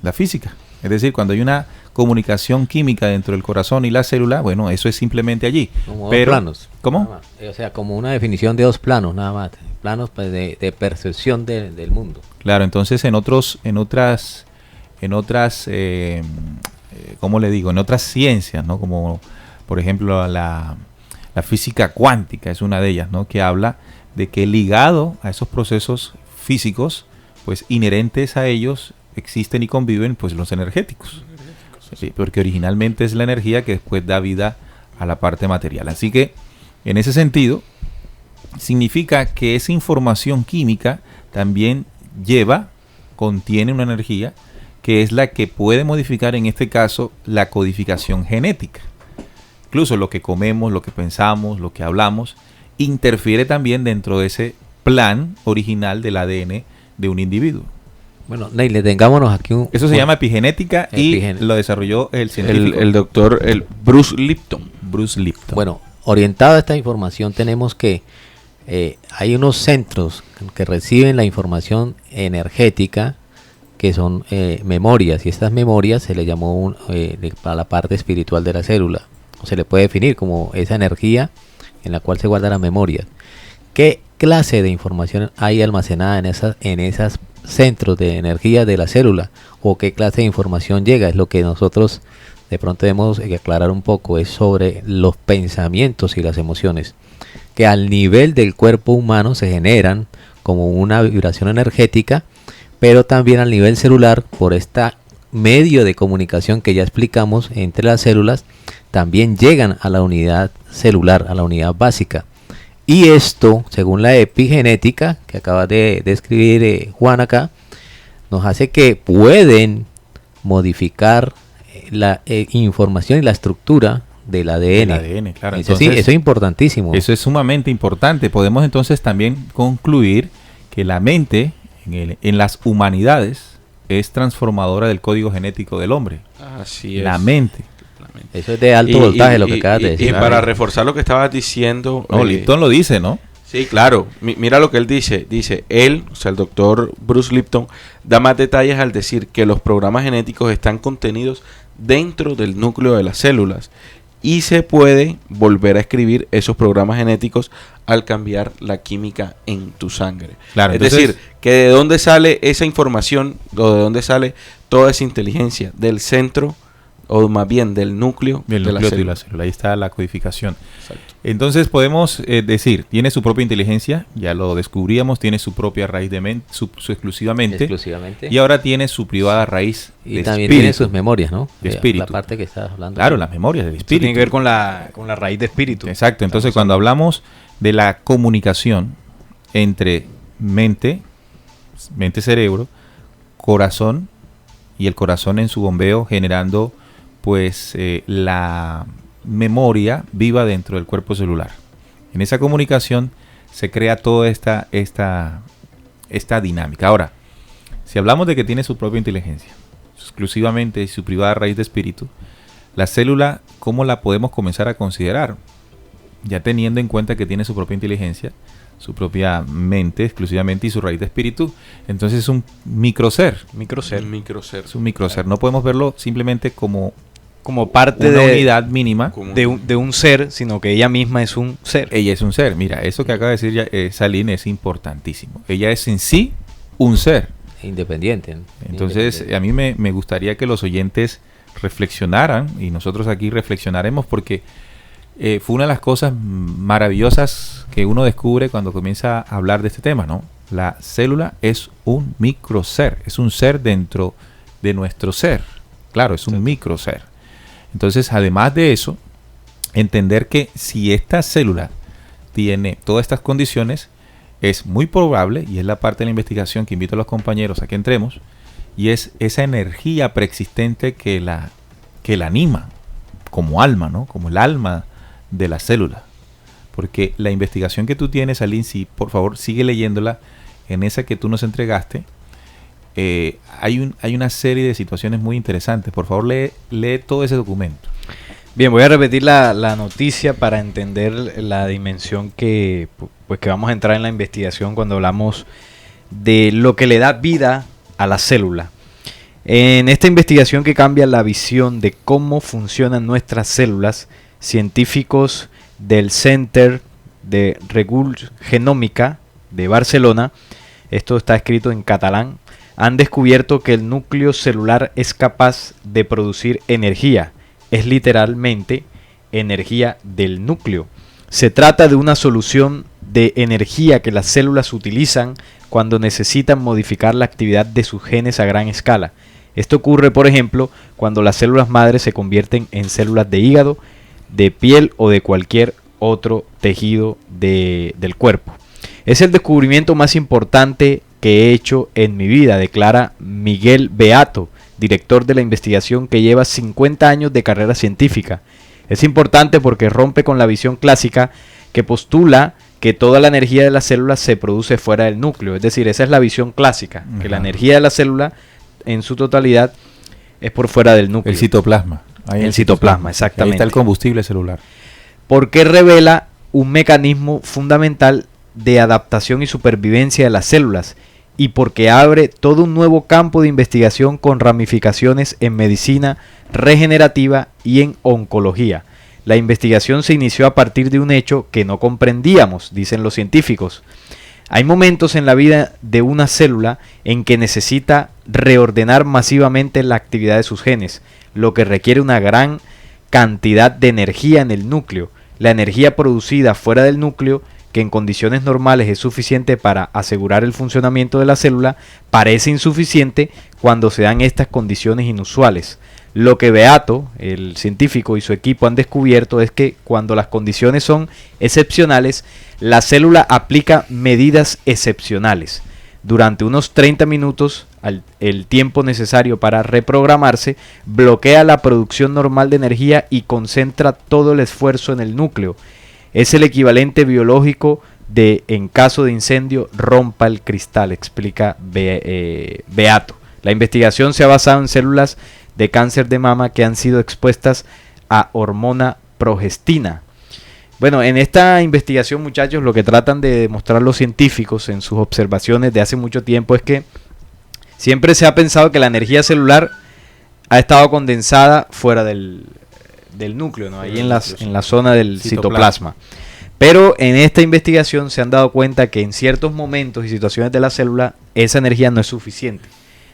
la física. Es decir, cuando hay una comunicación química dentro del corazón y la célula, bueno, eso es simplemente allí. Como Pero, dos planos. ¿cómo? O sea, como una definición de dos planos, nada más. Planos pues, de percepción del mundo. Claro, entonces en otras, ¿cómo le digo? En otras ciencias, ¿no? Como por ejemplo la física cuántica es una de ellas, ¿no? Que habla de que ligado a esos procesos físicos, pues inherentes a ellos existen y conviven pues los energéticos. Sí, porque originalmente es la energía que después da vida a la parte material. Así que en ese sentido significa que esa información química también contiene una energía que es la que puede modificar en este caso la codificación genética. Incluso lo que comemos, lo que pensamos, lo que hablamos, interfiere también dentro de ese plan original del ADN de un individuo. Bueno, Neil, detengámonos aquí Eso se llama epigenética y lo desarrolló el científico. El doctor Bruce Lipton. Bruce Lipton. Bueno, orientado a esta información tenemos que hay unos centros que reciben la información energética que son memorias, y estas memorias se le llamó para la parte espiritual de la célula, o se le puede definir como esa energía en la cual se guarda la memoria. ¿Qué clase de información hay almacenada en esas centros de energía de la célula? ¿O qué clase de información llega? Es lo que nosotros de pronto debemos aclarar un poco, es sobre los pensamientos y las emociones, que al nivel del cuerpo humano se generan como una vibración energética, pero también al nivel celular, por este medio de comunicación que ya explicamos entre las células, también llegan a la unidad celular, a la unidad básica. Y esto, según la epigenética que acaba de describir Juan acá, nos hace que pueden modificar la información y la estructura del ADN. El ADN, claro. Entonces, eso es importantísimo. Eso es sumamente importante. Podemos entonces también concluir que la mente en las humanidades es transformadora del código genético del hombre. Así es. La mente. Eso es de alto voltaje lo que acabas de decir. Y para reforzar lo que estabas diciendo... No, Lipton lo dice, ¿no? Sí, claro. Mira lo que él dice. Dice, él, o sea, el doctor Bruce Lipton, da más detalles al decir que los programas genéticos están contenidos dentro del núcleo de las células y se puede volver a escribir esos programas genéticos al cambiar la química en tu sangre. Claro, es entonces, decir, que de dónde sale esa información o de dónde sale toda esa inteligencia, del centro o más bien del núcleo de la célula. Ahí está la codificación. Exacto. Entonces podemos decir, tiene su propia inteligencia, ya lo descubríamos, tiene su propia raíz de mente, su exclusivamente, y ahora tiene su privada raíz y de también espíritu, tiene sus memorias, ¿no? de espíritu. La parte que estás hablando. Claro, las memorias del Esto espíritu. tiene que ver con la raíz de espíritu. Exacto, entonces cuando hablamos de la comunicación entre mente-cerebro, corazón, y el corazón en su bombeo generando pues la memoria viva dentro del cuerpo celular. En esa comunicación se crea toda esta dinámica. Ahora, si hablamos de que tiene su propia inteligencia, exclusivamente su privada raíz de espíritu, la célula, ¿cómo la podemos comenzar a considerar? Ya teniendo en cuenta que tiene su propia inteligencia, su propia mente exclusivamente y su raíz de espíritu, entonces es un microser. Es un microser. No podemos verlo simplemente como parte una de unidad mínima de un ser, sino que ella misma es un ser. Ella es un ser. Mira, eso que acaba de decir Saline es importantísimo. Ella es en sí un ser. Independiente. Entonces, a mí me gustaría que los oyentes reflexionaran y nosotros aquí reflexionaremos porque fue una de las cosas maravillosas que uno descubre cuando comienza a hablar de este tema, ¿no? La célula es un microser, es un ser dentro de nuestro ser. Claro, es un microser. Entonces, además de eso, entender que si esta célula tiene todas estas condiciones, es muy probable, y es la parte de la investigación que invito a los compañeros a que entremos, y es esa energía preexistente que la anima como alma, ¿no? Como el alma de la célula. Porque la investigación que tú tienes, Aline, si por favor sigue leyéndola, en esa que tú nos entregaste, hay una serie de situaciones muy interesantes. Por favor, lee todo ese documento. Bien, voy a repetir la noticia para entender la dimensión que vamos a entrar en la investigación cuando hablamos de lo que le da vida a la célula. En esta investigación que cambia la visión de cómo funcionan nuestras células, científicos del Center de Genómica de Barcelona, esto está escrito en catalán, han descubierto que el núcleo celular es capaz de producir energía. Es literalmente energía del núcleo. Se trata de una solución de energía que las células utilizan cuando necesitan modificar la actividad de sus genes a gran escala. Esto ocurre, por ejemplo, cuando las células madres se convierten en células de hígado, de piel o de cualquier otro tejido del cuerpo. Es el descubrimiento más importante que he hecho en mi vida, declara Miguel Beato, director de la investigación que lleva 50 años de carrera científica. Es importante porque rompe con la visión clásica que postula que toda la energía de las células se produce fuera del núcleo. Es decir, esa es la visión clásica, que la energía de la célula en su totalidad es por fuera del núcleo. El citoplasma. El citoplasma, exactamente. Ahí está el combustible celular. Porque revela un mecanismo fundamental de adaptación y supervivencia de las células, y porque abre todo un nuevo campo de investigación con ramificaciones en medicina regenerativa y en oncología. La investigación se inició a partir de un hecho que no comprendíamos, dicen los científicos. Hay momentos en la vida de una célula en que necesita reordenar masivamente la actividad de sus genes, lo que requiere una gran cantidad de energía en el núcleo. La energía producida fuera del núcleo, que en condiciones normales es suficiente para asegurar el funcionamiento de la célula, parece insuficiente cuando se dan estas condiciones inusuales. Lo que Beato, el científico, y su equipo han descubierto es que cuando las condiciones son excepcionales, la célula aplica medidas excepcionales. Durante unos 30 minutos, el tiempo necesario para reprogramarse, bloquea la producción normal de energía y concentra todo el esfuerzo en el núcleo. Es el equivalente biológico de, en caso de incendio, rompa el cristal, explica Beato. La investigación se ha basado en células de cáncer de mama que han sido expuestas a hormona progestina. Bueno, en esta investigación, muchachos, lo que tratan de demostrar los científicos en sus observaciones de hace mucho tiempo es que siempre se ha pensado que la energía celular ha estado condensada fuera del núcleo, ¿no? Ahí en la zona del citoplasma. Pero en esta investigación se han dado cuenta que en ciertos momentos y situaciones de la célula esa energía no es suficiente.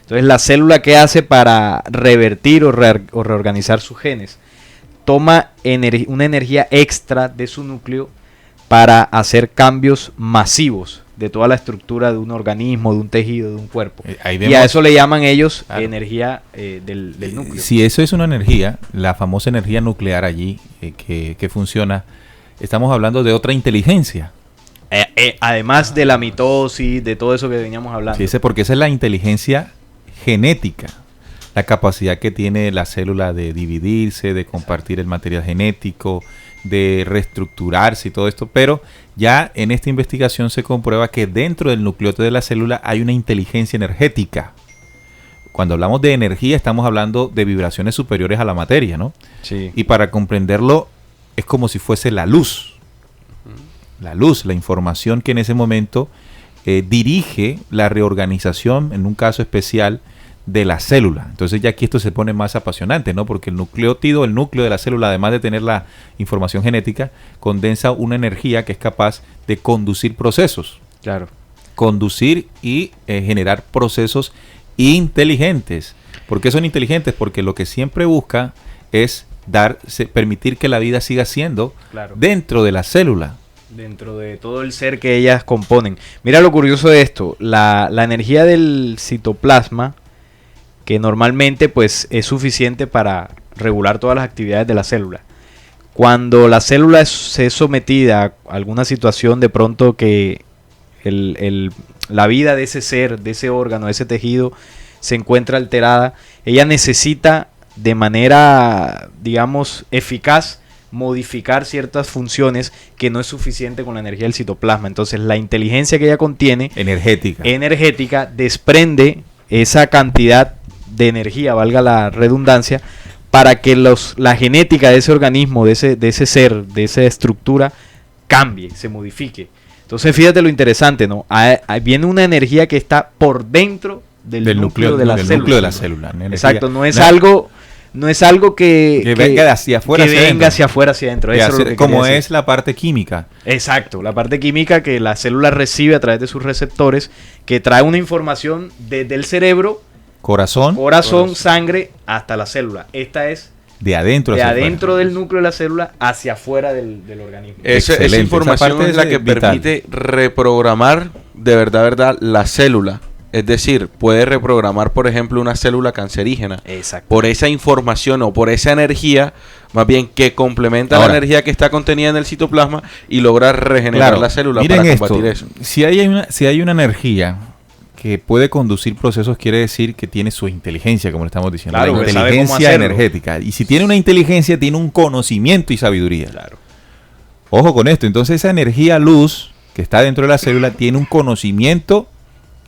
Entonces la célula, ¿qué hace para revertir o reorganizar sus genes? Toma una energía extra de su núcleo para hacer cambios masivos de toda la estructura de un organismo, de un tejido, de un cuerpo. Y a eso le llaman ellos energía del núcleo. Si eso es una energía, la famosa energía nuclear allí que funciona, estamos hablando de otra inteligencia. Además de la mitosis, de todo eso que veníamos hablando. Sí, porque esa es la inteligencia genética, la capacidad que tiene la célula de dividirse, de compartir el material genético, de reestructurarse y todo esto, pero ya en esta investigación se comprueba que dentro del nucleótido de la célula hay una inteligencia energética. Cuando hablamos de energía estamos hablando de vibraciones superiores a la materia, ¿no? Sí. Y para comprenderlo es como si fuese la luz. La luz, la información que en ese momento dirige la reorganización, en un caso especial, de la célula. Entonces ya aquí esto se pone más apasionante, ¿no? Porque el nucleótido, el núcleo de la célula, además de tener la información genética, condensa una energía que es capaz de conducir procesos. Claro. Conducir y generar procesos inteligentes. ¿Por qué son inteligentes? Porque lo que siempre busca es permitir que la vida siga siendo dentro de la célula. Dentro de todo el ser que ellas componen. Mira lo curioso de esto. La energía del citoplasma, que normalmente pues es suficiente para regular todas las actividades de la célula. Cuando la célula es sometida a alguna situación de pronto que la vida de ese ser, de ese órgano, de ese tejido se encuentra alterada, ella necesita de manera, digamos, eficaz modificar ciertas funciones que no es suficiente con la energía del citoplasma. Entonces la inteligencia que ella contiene, energética, desprende esa cantidad de energía, valga la redundancia, para que la genética de ese organismo, de ese ser, de esa estructura, cambie, se modifique. Entonces fíjate lo interesante, ¿no? Viene una energía que está por dentro del núcleo de la célula. Núcleo de la célula. Exacto, no es algo que venga hacia afuera, hacia afuera, hacia adentro. Eso es lo que como es la parte química. Exacto, la parte química que la célula recibe a través de sus receptores, que trae una información desde el cerebro, corazón, sangre, hasta la célula. Esta es de adentro del núcleo de la célula hacia afuera del organismo. Esa información es la que permite reprogramar de verdad la célula. Es decir, puede reprogramar, por ejemplo, una célula cancerígena. Exacto. Por esa información o por esa energía, más bien que complementa la energía que está contenida en el citoplasma y logra regenerar la célula para combatir eso. Si hay una energía que puede conducir procesos, quiere decir que tiene su inteligencia, como le estamos diciendo, claro, la inteligencia energética. Y si tiene una inteligencia, tiene un conocimiento y sabiduría. Claro. Ojo con esto. Entonces esa energía luz que está dentro de la célula tiene un conocimiento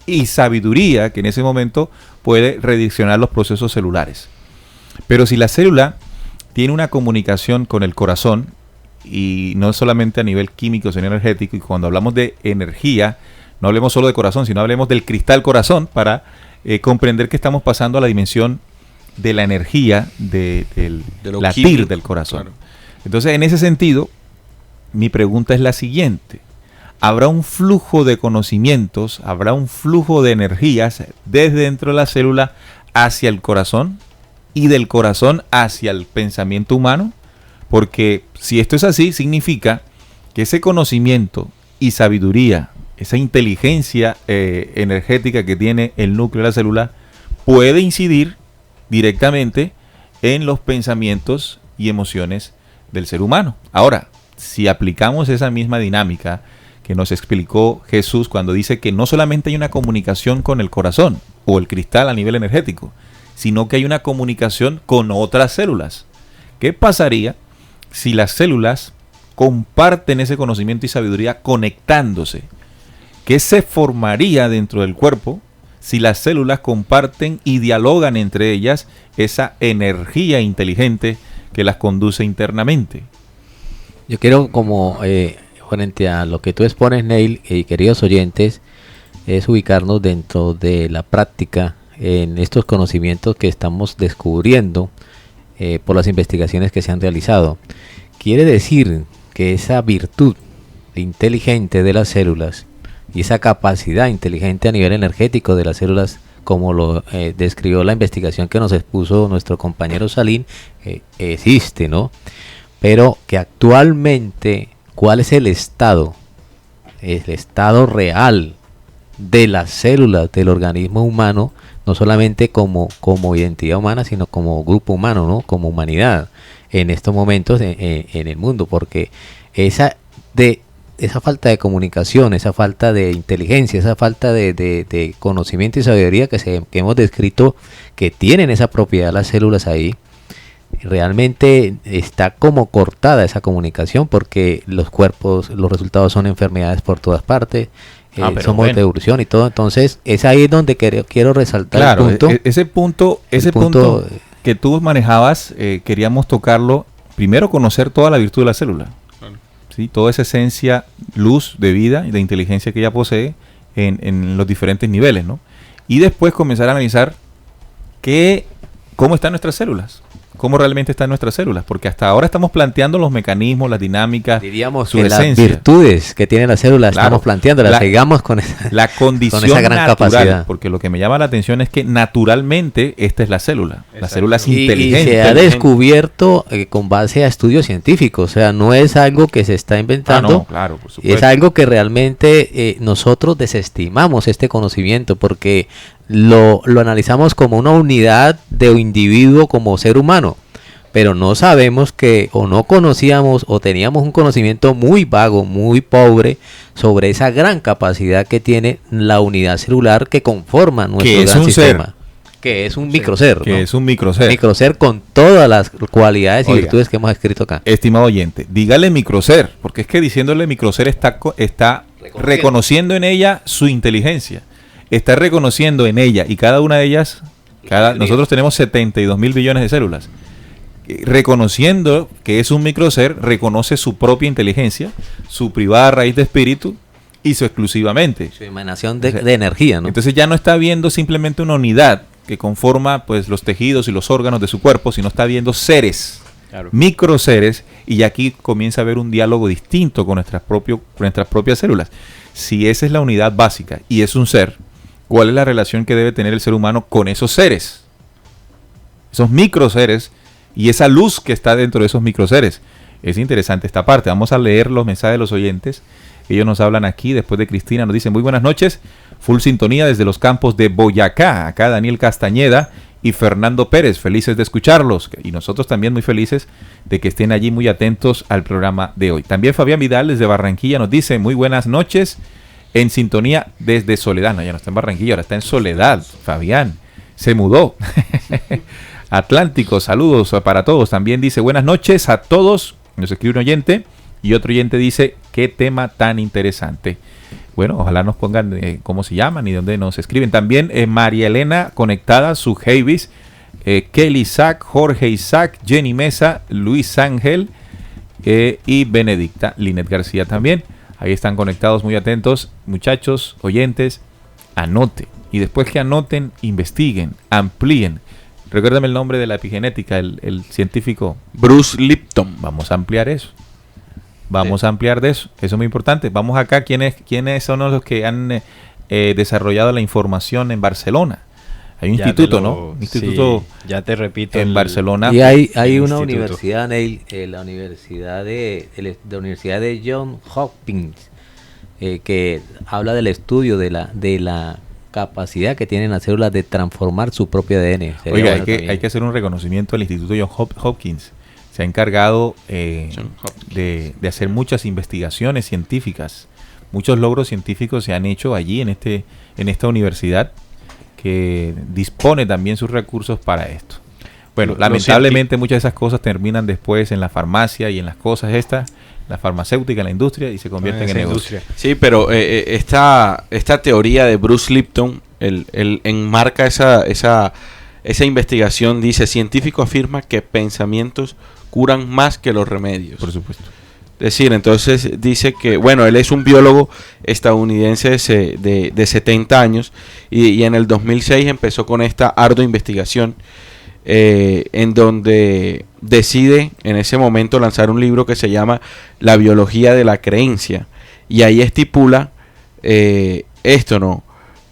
y sabiduría que en ese momento puede redireccionar los procesos celulares. Pero si la célula tiene una comunicación con el corazón, y no solamente a nivel químico, sino energético, y cuando hablamos de energía, no hablemos solo de corazón, sino hablemos del cristal corazón para comprender que estamos pasando a la dimensión de la energía del latir químico del corazón. Claro. Entonces, en ese sentido, mi pregunta es la siguiente. Habrá un flujo de conocimientos, habrá un flujo de energías desde dentro de la célula hacia el corazón y del corazón hacia el pensamiento humano, porque si esto es así, significa que ese conocimiento y sabiduría, esa inteligencia energética que tiene el núcleo de la célula, puede incidir directamente en los pensamientos y emociones del ser humano. Ahora, si aplicamos esa misma dinámica que nos explicó Jesús cuando dice que no solamente hay una comunicación con el corazón o el cristal a nivel energético, sino que hay una comunicación con otras células. ¿Qué pasaría si las células comparten ese conocimiento y sabiduría conectándose? ¿Qué se formaría dentro del cuerpo si las células comparten y dialogan entre ellas esa energía inteligente que las conduce internamente? Yo quiero frente a lo que tú expones, Neil, y queridos oyentes, es ubicarnos dentro de la práctica en estos conocimientos que estamos descubriendo por las investigaciones que se han realizado. Quiere decir que esa virtud inteligente de las células y esa capacidad inteligente a nivel energético de las células, como lo describió la investigación que nos expuso nuestro compañero Salim, existe, ¿no? Pero que actualmente, ¿cuál es el estado real de las células del organismo humano? No solamente como identidad humana, sino como grupo humano, ¿no? Como humanidad en estos momentos en el mundo, porque esa falta de comunicación, esa falta de inteligencia, esa falta de conocimiento y sabiduría que hemos descrito, que tienen esa propiedad las células ahí, realmente está como cortada esa comunicación, porque los resultados son enfermedades por todas partes. Somos de evolución y todo. Entonces es ahí donde quiero resaltar el punto. Ese punto que tú manejabas, queríamos tocarlo. Primero, conocer toda la virtud de la célula. Claro. ¿Sí? Toda esa esencia, luz de vida y de inteligencia que ella posee en los diferentes niveles, ¿no? Y después comenzar a analizar cómo están nuestras células. Cómo realmente están nuestras células, porque hasta ahora estamos planteando los mecanismos, las dinámicas, diríamos su que esencia. Las virtudes que tienen las células, claro, estamos planteando, las sigamos con la condición con esa gran natural, capacidad. Porque lo que me llama la atención es que naturalmente esta es la célula. Exacto. La célula es inteligente. Y se ha descubierto con base a estudios científicos, o sea, no es algo que se está inventando, no, claro, por supuesto. Es algo que realmente nosotros desestimamos este conocimiento, porque lo analizamos como una unidad de individuo, como ser humano, pero no sabemos o no conocíamos o teníamos un conocimiento muy vago, muy pobre sobre esa gran capacidad que tiene la unidad celular que conforma nuestro gran sistema. Que es un microser. Que es un microser. Microser con todas las cualidades y virtudes que hemos escrito acá. Estimado oyente, dígale microser, porque es que diciéndole microser está reconociendo en ella su inteligencia. Está reconociendo en ella y cada una de ellas, nosotros tenemos 72.000 billones de células. Reconociendo que es un microser, reconoce su propia inteligencia, su privada raíz de espíritu hizo exclusivamente. Su emanación de energía, ¿no? Entonces ya no está viendo simplemente una unidad que conforma pues los tejidos y los órganos de su cuerpo, sino está viendo seres, microseres, y aquí comienza a haber un diálogo distinto con nuestras propias células. Si esa es la unidad básica y es un ser, ¿cuál es la relación que debe tener el ser humano con esos seres? Esos microseres y esa luz que está dentro de esos microseres. Es interesante esta parte. Vamos a leer los mensajes de los oyentes. Ellos nos hablan aquí, después de Cristina, nos dicen: muy buenas noches, full sintonía desde los campos de Boyacá. Acá Daniel Castañeda y Fernando Pérez, felices de escucharlos. Y nosotros también muy felices de que estén allí muy atentos al programa de hoy. También Fabián Vidal desde Barranquilla nos dice: muy buenas noches, en sintonía desde Soledad. No, ya no está en Barranquilla, ahora está en Soledad. Fabián se mudó. Atlántico, saludos para todos. También dice: buenas noches a todos. Nos escribe un oyente y otro oyente dice: qué tema tan interesante. Bueno, ojalá nos pongan cómo se llaman y dónde nos escriben. También María Elena conectada, su Javis, Kelly Isaac, Jorge Isaac, Jenny Mesa, Luis Ángel y Benedicta Linet García también. Ahí están conectados, muy atentos. Muchachos, oyentes, anoten. Y después que anoten, investiguen, amplíen. Recuérdame el nombre de la epigenética, el científico. Bruce Lipton. Vamos a ampliar eso. Vamos a ampliar de eso. Eso es muy importante. Vamos acá. ¿Quiénes son los que han desarrollado la información en Barcelona? Hay un instituto, ¿no? Un instituto. Sí, ya te repito. En Barcelona. Y hay una universidad, Neil, la universidad de John Hopkins, que habla del estudio de la capacidad que tienen las células de transformar su propio ADN. Oiga, hay que hacer un reconocimiento al Instituto John Hopkins. Se ha encargado de hacer muchas investigaciones científicas. Muchos logros científicos se han hecho allí en esta universidad, que dispone también sus recursos para esto. Bueno, lamentablemente muchas de esas cosas terminan después en la farmacia y en las cosas estas, la farmacéutica, en la industria, y se convierten en negocio. Sí, pero esta teoría de Bruce Lipton, él enmarca esa investigación. Dice: científico afirma que pensamientos curan más que los remedios. Por supuesto. Es decir, entonces dice que, bueno, él es un biólogo estadounidense de 70 años y en el 2006 empezó con esta ardua investigación, en donde decide en ese momento lanzar un libro que se llama La biología de la creencia, y ahí estipula esto, ¿no?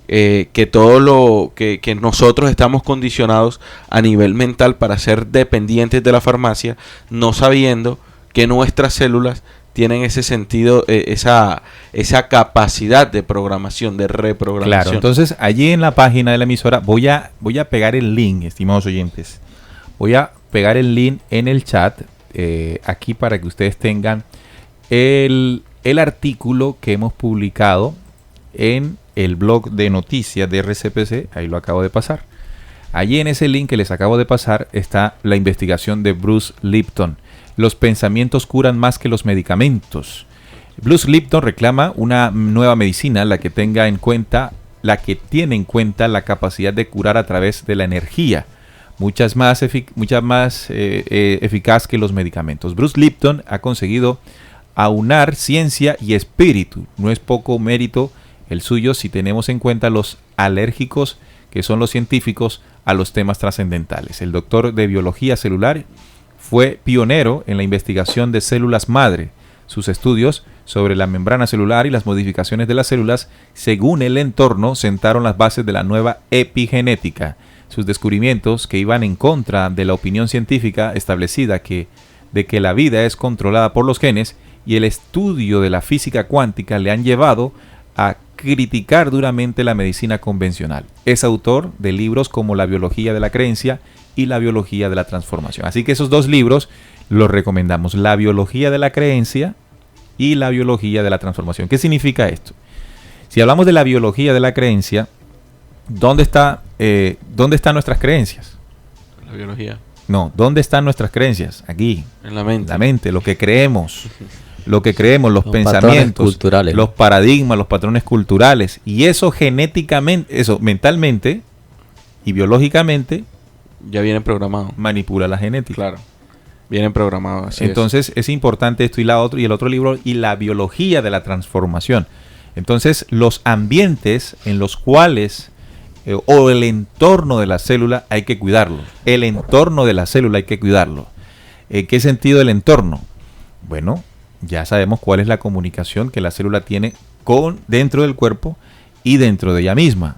Que todo lo que nosotros estamos condicionados a nivel mental para ser dependientes de la farmacia, no sabiendo que nuestras células tienen ese sentido, esa capacidad de programación, de reprogramación. Claro, entonces allí en la página de la emisora voy a pegar el link, estimados oyentes. Voy a pegar el link en el chat aquí para que ustedes tengan el artículo que hemos publicado en el blog de noticias de RCPC. Ahí lo acabo de pasar. Allí en ese link que les acabo de pasar está la investigación de Bruce Lipton. Los pensamientos curan más que los medicamentos. Bruce Lipton reclama una nueva medicina, la que tiene en cuenta la capacidad de curar a través de la energía, muchas más eficaz que los medicamentos. Bruce Lipton ha conseguido aunar ciencia y espíritu. No es poco mérito el suyo si tenemos en cuenta los alérgicos que son los científicos a los temas trascendentales. El doctor de biología celular fue pionero en la investigación de células madre. Sus estudios sobre la membrana celular y las modificaciones de las células según el entorno sentaron las bases de la nueva epigenética. Sus descubrimientos, que iban en contra de la opinión científica establecida de que la vida es controlada por los genes, y el estudio de la física cuántica le han llevado a criticar duramente la medicina convencional. Es autor de libros como La biología de la creencia y La biología de la transformación. Así que esos dos libros los recomendamos: La biología de la creencia y La biología de la transformación. ¿Qué significa esto? Si hablamos de la biología de la creencia, ¿dónde están nuestras creencias? La biología. No, ¿dónde están nuestras creencias? Aquí. En la mente. La mente, lo que creemos. Los pensamientos, culturales, los paradigmas, los patrones culturales. Y eso genéticamente, eso mentalmente y biológicamente ya vienen programados. Manipula la genética. Claro. Vienen programados. Entonces es importante esto y el otro libro, y La biología de la transformación. Entonces, los ambientes en los cuales o el entorno de la célula hay que cuidarlo. El entorno de la célula hay que cuidarlo. ¿En qué sentido el entorno? Bueno, ya sabemos cuál es la comunicación que la célula tiene con dentro del cuerpo y dentro de ella misma.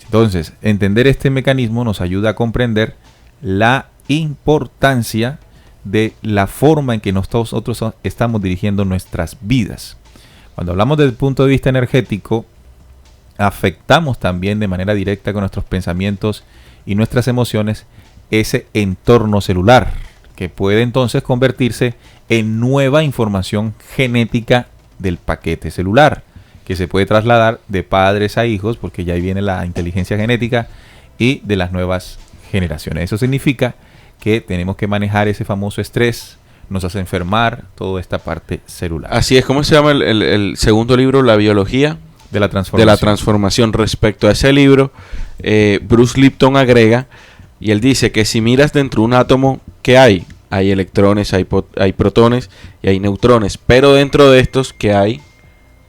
Entonces, entender este mecanismo nos ayuda a comprender la importancia de la forma en que nosotros estamos dirigiendo nuestras vidas. Cuando hablamos desde el punto de vista energético, afectamos también de manera directa con nuestros pensamientos y nuestras emociones ese entorno celular, que puede entonces convertirse en nueva información genética del paquete celular, que se puede trasladar de padres a hijos, porque ya ahí viene la inteligencia genética, y de las nuevas generaciones. Eso significa que tenemos que manejar ese famoso estrés, nos hace enfermar toda esta parte celular. Así es. ¿Cómo se llama el segundo libro? La biología de la transformación. Respecto a ese libro, Bruce Lipton agrega, y él dice que si miras dentro de un átomo, ¿qué hay? Hay electrones, hay protones y hay neutrones, pero dentro de estos, ¿qué hay?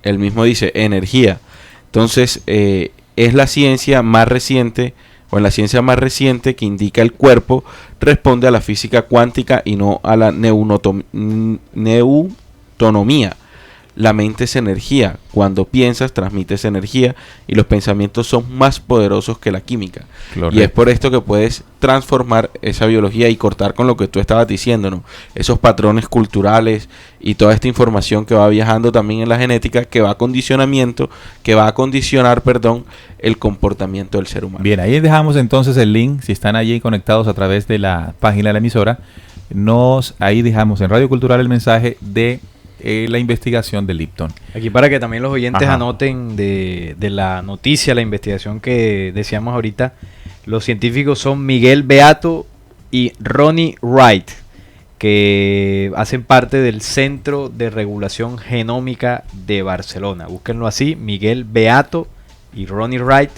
Él mismo dice energía. Entonces, es la ciencia más reciente, o en la ciencia más reciente, que indica el cuerpo responde a la física cuántica y no a la newtonomía. La mente es energía. Cuando piensas, transmites energía y los pensamientos son más poderosos que la química. Correcto. Y es por esto que puedes transformar esa biología y cortar con lo que tú estabas diciendo, ¿no? Esos patrones culturales y toda esta información que va viajando también en la genética, que va a condicionar, el comportamiento del ser humano. Bien, ahí dejamos entonces el link. Si están allí conectados a través de la página de la emisora, ahí dejamos en Radio Cultural el mensaje de la investigación de Lipton. Aquí para que también los oyentes anoten de la noticia, la investigación que decíamos ahorita, los científicos son Miguel Beato y Ronnie Wright, que hacen parte del Centro de Regulación Genómica de Barcelona. Búsquenlo así, Miguel Beato y Ronnie Wright,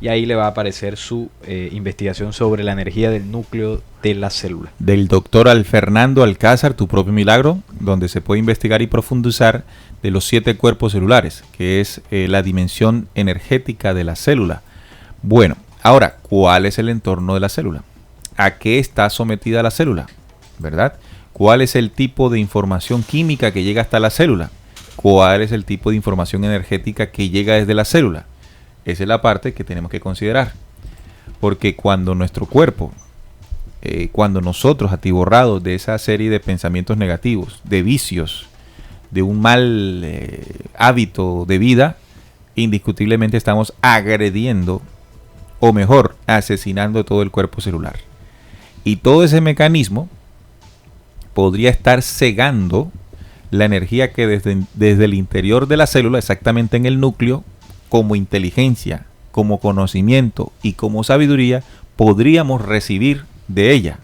y ahí le va a aparecer su investigación sobre la energía del núcleo de la célula. Del doctor Fernando Alcázar, Tu propio milagro, donde se puede investigar y profundizar de los 7 cuerpos celulares, que es la dimensión energética de la célula. Bueno, ahora, ¿cuál es el entorno de la célula? ¿A qué está sometida la célula? ¿Verdad? ¿Cuál es el tipo de información química que llega hasta la célula? ¿Cuál es el tipo de información energética que llega desde la célula? Esa es la parte que tenemos que considerar. Porque cuando nuestro cuerpo, cuando nosotros atiborrados de esa serie de pensamientos negativos, de vicios, de un mal hábito de vida, indiscutiblemente estamos agrediendo, o mejor, asesinando todo el cuerpo celular. Y todo ese mecanismo podría estar cegando la energía que desde el interior de la célula, exactamente en el núcleo, como inteligencia, como conocimiento y como sabiduría, podríamos recibir de ella,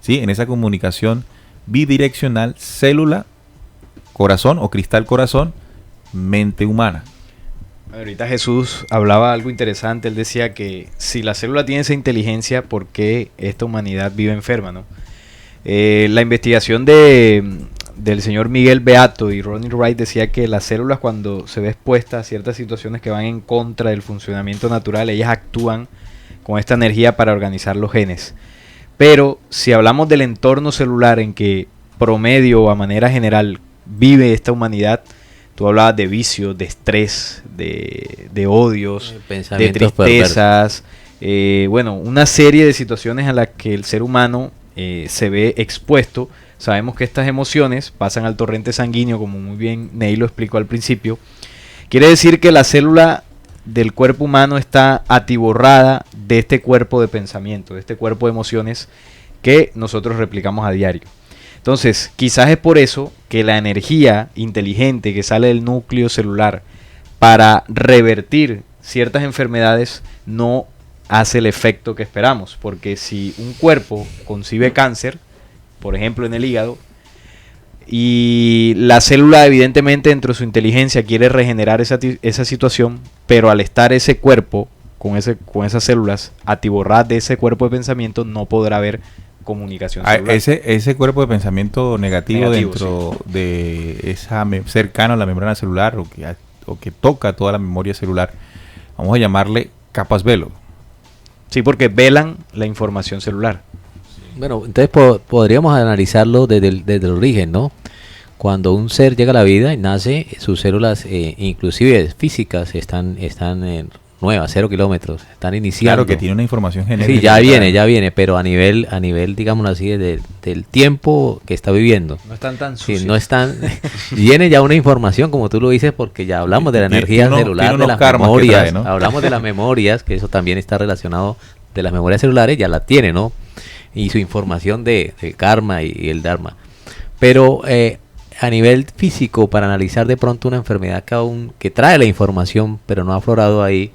¿sí? En esa comunicación bidireccional célula-corazón o cristal-corazón, mente humana. Ahorita Jesús hablaba algo interesante. Él decía que si la célula tiene esa inteligencia, ¿por qué esta humanidad vive enferma, no? La investigación del señor Miguel Beato y Ronnie Wright decía que las células, cuando se ve expuestas a ciertas situaciones que van en contra del funcionamiento natural, ellas actúan con esta energía para organizar los genes. Pero si hablamos del entorno celular en que promedio o a manera general vive esta humanidad, tú hablabas de vicios, de estrés, de odios, de tristezas, bueno, una serie de situaciones a las que el ser humano se ve expuesto. Sabemos que estas emociones pasan al torrente sanguíneo, como muy bien Neil lo explicó al principio. Quiere decir que la célula del cuerpo humano está atiborrada de este cuerpo de pensamiento, de este cuerpo de emociones que nosotros replicamos a diario. Entonces, quizás es por eso que la energía inteligente que sale del núcleo celular para revertir ciertas enfermedades no hace el efecto que esperamos. Porque si un cuerpo concibe cáncer, por ejemplo en el hígado, y la célula evidentemente dentro de su inteligencia quiere regenerar esa situación, pero al estar ese cuerpo con esas células atiborradas de ese cuerpo de pensamiento, no podrá haber comunicación celular. Ese cuerpo de pensamiento negativo dentro de esa cercano a la membrana celular o que toca toda la memoria celular, vamos a llamarle capas velo. Sí, porque velan la información celular. Bueno, entonces podríamos analizarlo desde el origen, ¿no? Cuando un ser llega a la vida y nace, sus células, inclusive físicas, están nuevas, 0 kilómetros, están iniciando. Claro que tiene una información genética. Sí, ya viene, pero a nivel, digamos así, del tiempo que está viviendo. No están tan Sí, sucios. no están, viene ya una información, como tú lo dices, porque ya hablamos de la energía celular, de las memorias, trae, ¿no? hablamos de las memorias, que eso también está relacionado de las memorias celulares, ya la tiene, ¿no? Y su información de karma y el dharma. Pero a nivel físico, para analizar de pronto una enfermedad que trae la información, pero no ha aflorado ahí,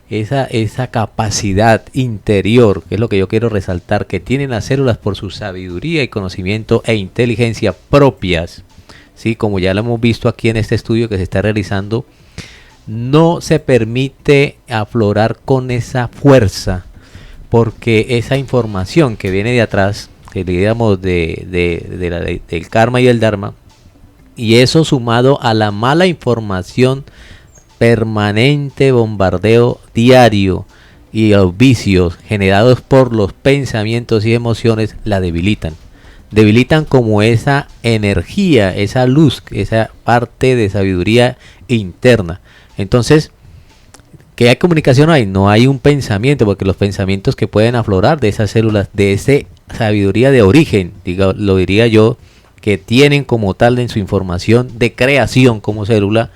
esa capacidad interior, que es lo que yo quiero resaltar, que tienen las células por su sabiduría y conocimiento e inteligencia propias, ¿sí? Como ya lo hemos visto aquí en este estudio que se está realizando, no se permite aflorar con esa fuerza, porque esa información que viene de atrás, que digamos del karma y el dharma, y eso sumado a la mala información permanente, bombardeo diario y los vicios generados por los pensamientos y emociones, la debilitan. Debilitan como esa energía, esa luz, esa parte de sabiduría interna. Entonces, ¿qué hay comunicación ahí? No hay un pensamiento, porque los pensamientos que pueden aflorar de esas células, de esa sabiduría de origen, lo diría yo, que tienen como tal en su información de creación como célula,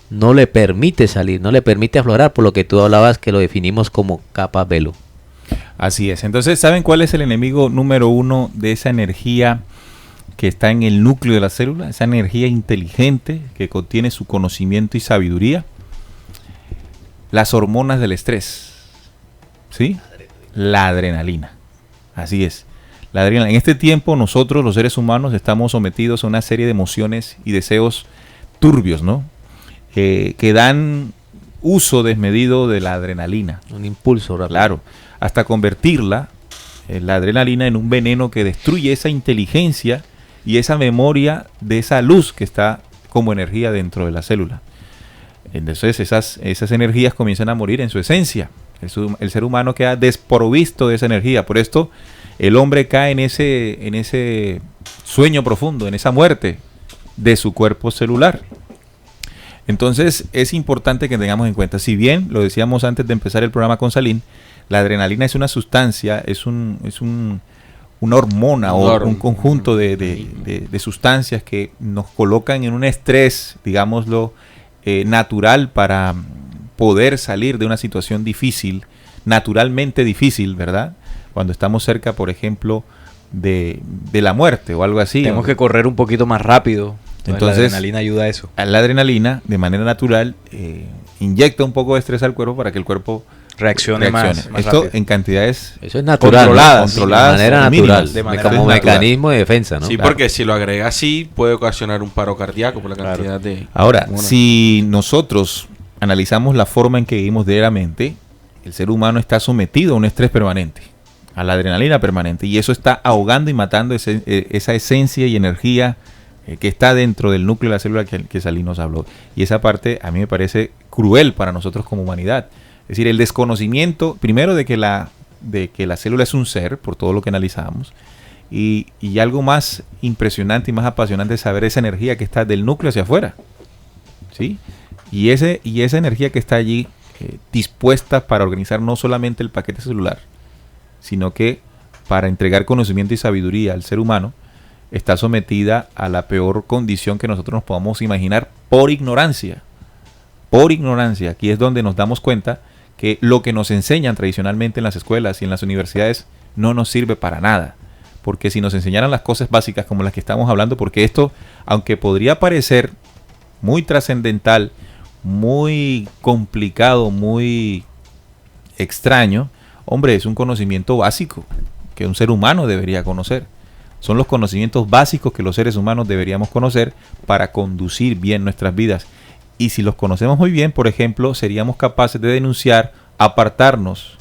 no le permite salir, no le permite aflorar, por lo que tú hablabas que lo definimos como capa velo. Así es. Entonces, ¿saben cuál es el enemigo número uno de esa energía que está en el núcleo de la célula? Esa energía inteligente que contiene su conocimiento y sabiduría. Las hormonas del estrés. ¿Sí? La adrenalina. Así es. La adrenalina. En este tiempo nosotros, los seres humanos, estamos sometidos a una serie de emociones y deseos turbios, ¿no? Que dan uso desmedido de la adrenalina. Un impulso rápido. Claro, hasta convertirla, la adrenalina, en un veneno que destruye esa inteligencia y esa memoria de esa luz que está como energía dentro de la célula. Entonces esas energías comienzan a morir en su esencia. El ser humano queda desprovisto de esa energía. Por esto el hombre cae en ese sueño profundo, en esa muerte de su cuerpo celular. Entonces es importante que tengamos en cuenta, si bien lo decíamos antes de empezar el programa con Salín, la adrenalina es una sustancia, es una hormona o un conjunto de sustancias que nos colocan en un estrés, digámoslo, natural para poder salir de una situación difícil, naturalmente difícil, ¿verdad? Cuando estamos cerca, por ejemplo, de la muerte o algo así. Tenemos que correr un poquito más rápido. Entonces, la adrenalina ayuda a eso. La adrenalina, de manera natural, inyecta un poco de estrés al cuerpo para que el cuerpo reaccione. Más Esto rápido. en cantidades eso es natural, controladas, de manera mínimas, natural, como mecanismo de defensa, ¿no? Sí, Claro. porque si lo agrega así, puede ocasionar un paro cardíaco por la cantidad de... Ahora, si nosotros analizamos la forma en que vivimos diariamente, el ser humano está sometido a un estrés permanente, a la adrenalina permanente, y eso está ahogando y matando esa esencia y energía que está dentro del núcleo de la célula que Salín nos habló. Y esa parte a mí me parece cruel para nosotros como humanidad. Es decir, el desconocimiento, primero, de que la célula es un ser, por todo lo que analizamos, y algo más impresionante y más apasionante es saber esa energía que está del núcleo hacia afuera, ¿sí? Y esa energía que está allí dispuesta para organizar no solamente el paquete celular, sino que para entregar conocimiento y sabiduría al ser humano, está sometida a la peor condición que nosotros nos podamos imaginar por ignorancia. Por ignorancia. Aquí es donde nos damos cuenta que lo que nos enseñan tradicionalmente en las escuelas y en las universidades no nos sirve para nada. Porque si nos enseñaran las cosas básicas como las que estamos hablando, porque esto, aunque podría parecer muy trascendental, muy complicado, muy extraño, hombre, es un conocimiento básico que un ser humano debería conocer. Son los conocimientos básicos que los seres humanos deberíamos conocer para conducir bien nuestras vidas. Y si los conocemos muy bien, por ejemplo, seríamos capaces de denunciar, apartarnos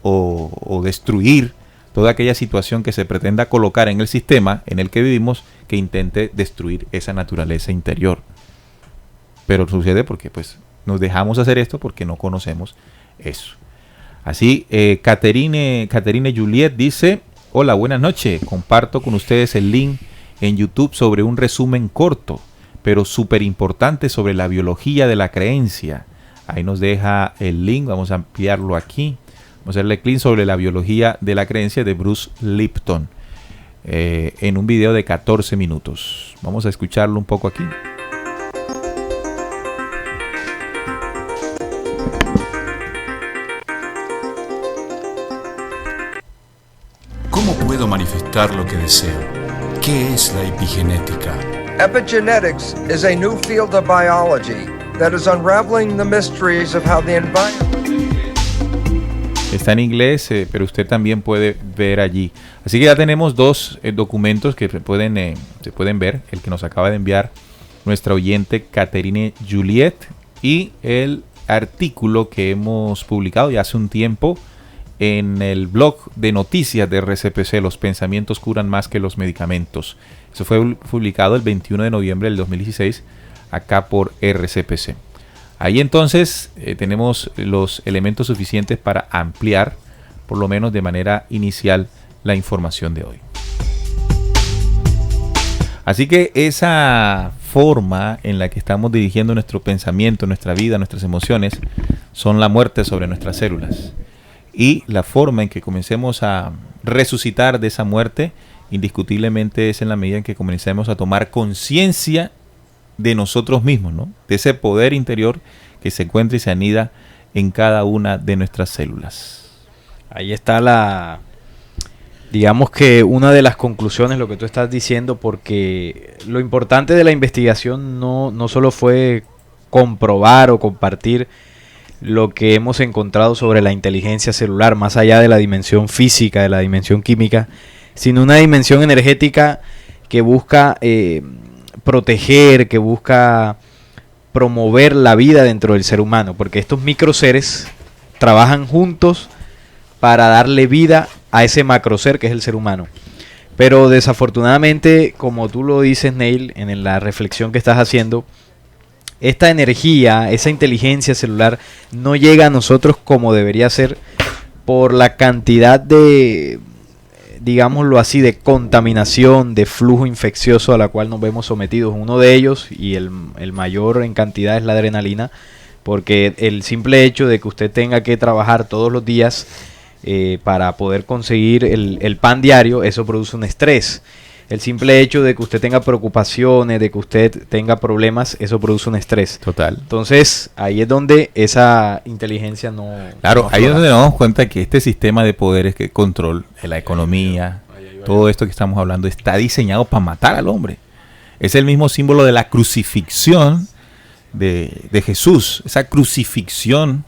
o destruir toda aquella situación que se pretenda colocar en el sistema en el que vivimos que intente destruir esa naturaleza interior. pero sucede porque pues nos dejamos hacer esto porque no conocemos eso. Así, Caterine Juliet dice: hola, buenas noches, comparto con ustedes el link en YouTube sobre un resumen corto, pero súper importante sobre la biología de la creencia. Ahí nos deja el link, vamos a ampliarlo aquí. Vamos a hacerle clic sobre la biología de la creencia de Bruce Lipton, en un video de 14 minutos. Vamos a escucharlo un poco aquí. ¿Cómo puedo manifestar lo que deseo? ¿Qué es la epigenética? Epigenetics is a new field of biology that is unraveling the mysteries of how the environment. Está en inglés, pero usted también puede ver allí. Así que ya tenemos dos documentos que se pueden ver. El que nos acaba de enviar nuestra oyente Caterine Juliet y el artículo que hemos publicado ya hace un tiempo en el blog de noticias de RCPC, Los pensamientos curan más que los medicamentos. Eso fue publicado el 21 de noviembre del 2016 acá por RCPC. Ahí entonces tenemos los elementos suficientes para ampliar, por lo menos de manera inicial, la información de hoy. Así que esa forma en la que estamos dirigiendo nuestro pensamiento, nuestra vida, nuestras emociones, son la muerte sobre nuestras células. Y la forma en que comencemos a resucitar de esa muerte, indiscutiblemente es en la medida en que comencemos a tomar conciencia de nosotros mismos, ¿no? De ese poder interior que se encuentra y se anida en cada una de nuestras células. Ahí está digamos que una de las conclusiones, lo que tú estás diciendo, porque lo importante de la investigación no solo fue comprobar o compartir lo que hemos encontrado sobre la inteligencia celular, más allá de la dimensión física, de la dimensión química, sino una dimensión energética que busca proteger, que busca promover la vida dentro del ser humano, porque estos microseres trabajan juntos para darle vida a ese macroser que es el ser humano. Pero desafortunadamente, como tú lo dices, Neil, en la reflexión que estás haciendo, esta energía, esa inteligencia celular no llega a nosotros como debería ser por la cantidad de, digámoslo así, de contaminación, de flujo infeccioso a la cual nos vemos sometidos. Uno de ellos, y el mayor en cantidad, es la adrenalina, porque el simple hecho de que usted tenga que trabajar todos los días para poder conseguir el pan diario, eso produce un estrés. El simple hecho de que usted tenga preocupaciones, de que usted tenga problemas, eso produce un estrés. Total. Entonces, ahí es donde esa inteligencia no... Claro, no ahí es donde nos damos cuenta que este sistema de poderes, que control de la economía, todo esto que estamos hablando, está diseñado para matar al hombre. Es el mismo símbolo de la crucifixión de Jesús. Esa crucifixión,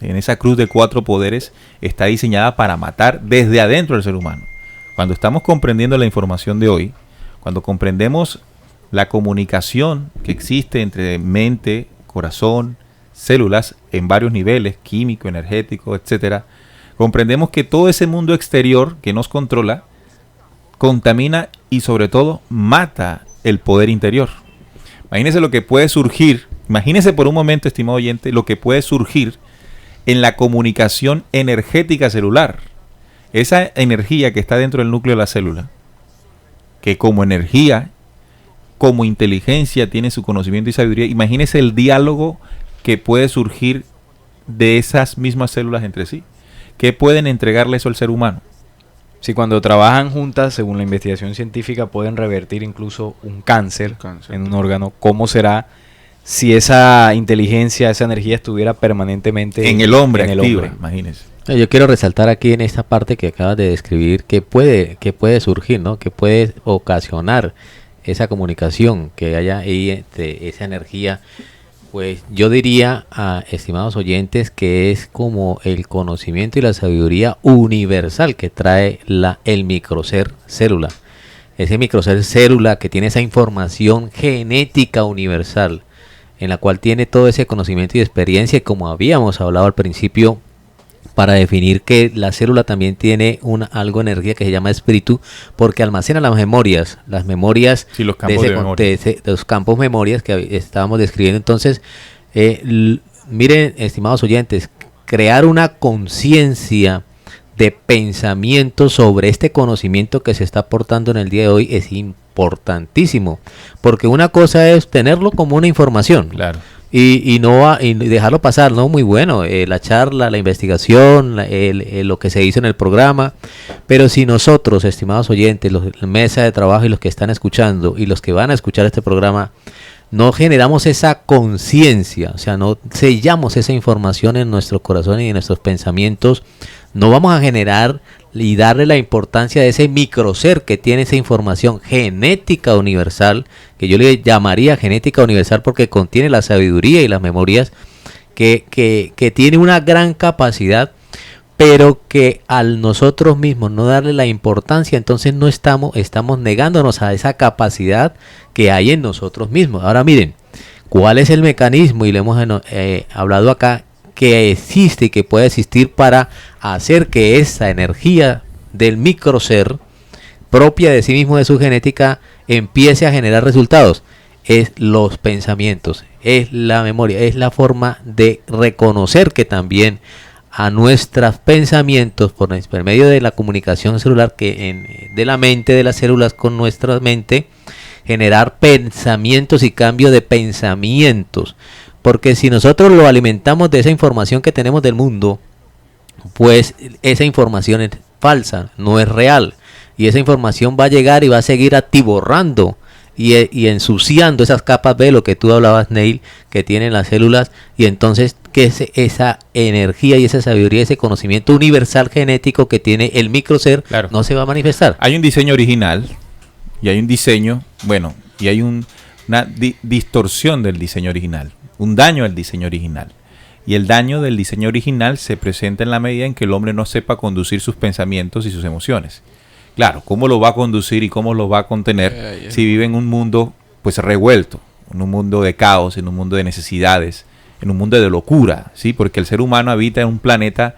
en esa cruz de 4 poderes, está diseñada para matar desde adentro del ser humano. Cuando estamos comprendiendo la información de hoy, cuando comprendemos la comunicación que existe entre mente, corazón, células en varios niveles, químico, energético, etcétera, comprendemos que todo ese mundo exterior que nos controla contamina y sobre todo mata el poder interior. Imagínese lo que puede surgir, imagínese por un momento, estimado oyente, lo que puede surgir en la comunicación energética celular. Esa energía que está dentro del núcleo de la célula, que como energía, como inteligencia, tiene su conocimiento y sabiduría. Imagínese el diálogo que puede surgir de esas mismas células entre sí. ¿Qué pueden entregarle eso al ser humano? Si cuando trabajan juntas, según la investigación científica, pueden revertir incluso un cáncer en un órgano. ¿Cómo será si esa inteligencia, esa energía estuviera permanentemente en el hombre, activa, imagínese? Yo quiero resaltar aquí en esta parte que acabas de describir que puede surgir, ¿no? Que puede ocasionar esa comunicación que haya ahí entre esa energía. Pues yo diría, estimados oyentes, que es como el conocimiento y la sabiduría universal que trae el microser célula. Ese microser célula que tiene esa información genética universal, en la cual tiene todo ese conocimiento y experiencia, y como habíamos hablado al principio, para definir que la célula también tiene algo de energía que se llama espíritu, porque almacena las memorias Sí, los campos de memoria. de los campos memorias que estábamos describiendo. Entonces, miren, estimados oyentes, crear una conciencia de pensamiento sobre este conocimiento que se está aportando en el día de hoy es importantísimo, porque una cosa es tenerlo como una información, Claro. y dejarlo pasar, ¿no? Muy bueno, la charla, la investigación, lo que se hizo en el programa, pero si nosotros, estimados oyentes, la mesa de trabajo y los que están escuchando y los que van a escuchar este programa, no generamos esa conciencia, o sea, no sellamos esa información en nuestro corazón y en nuestros pensamientos, no vamos a generar y darle la importancia de ese microser que tiene esa información genética universal, que yo le llamaría genética universal porque contiene la sabiduría y las memorias, que tiene una gran capacidad, pero que al nosotros mismos no darle la importancia, entonces no estamos negándonos a esa capacidad que hay en nosotros mismos. Ahora miren, ¿cuál es el mecanismo? Y lo hemos hablado acá, que existe y que puede existir para hacer que esa energía del microser propia de sí mismo, de su genética, empiece a generar resultados. Es los pensamientos, es la memoria, es la forma de reconocer que también a nuestros pensamientos, por medio de la comunicación celular de la mente, de las células con nuestra mente, generar pensamientos y cambio de pensamientos. Porque si nosotros lo alimentamos de esa información que tenemos del mundo, pues esa información es falsa, no es real. Y esa información va a llegar y va a seguir atiborrando y ensuciando esas capas B, lo que tú hablabas, Neil, que tienen las células. Y entonces que esa energía y esa sabiduría, ese conocimiento universal genético que tiene el microser, Claro, no se va a manifestar. hay un diseño original y hay un diseño, bueno, y hay una distorsión del diseño original. Un daño al diseño original. Y el daño del diseño original se presenta en la medida en que el hombre no sepa conducir sus pensamientos y sus emociones. Claro, ¿cómo lo va a conducir y cómo lo va a contener si vive en un mundo pues revuelto, en un mundo de caos, en un mundo de necesidades, en un mundo de locura? ¿Sí? Porque el ser humano habita en un planeta,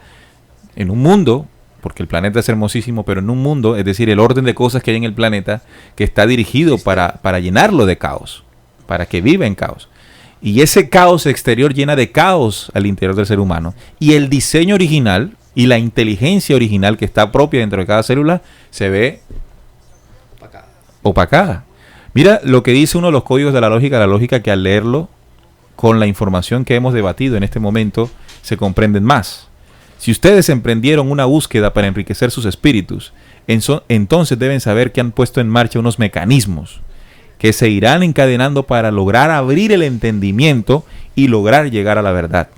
en un mundo, porque el planeta es hermosísimo, pero en un mundo, es decir, el orden de cosas que hay en el planeta, que está dirigido para llenarlo de caos, para que viva en caos. Y ese caos exterior llena de caos al interior del ser humano. Y el diseño original y la inteligencia original que está propia dentro de cada célula se ve opacada. Mira lo que dice uno de los códigos de la lógica que al leerlo con la información que hemos debatido en este momento se comprenden más. Si ustedes emprendieron una búsqueda para enriquecer sus espíritus, entonces deben saber que han puesto en marcha unos mecanismos que se irán encadenando para lograr abrir el entendimiento y lograr llegar a la verdad.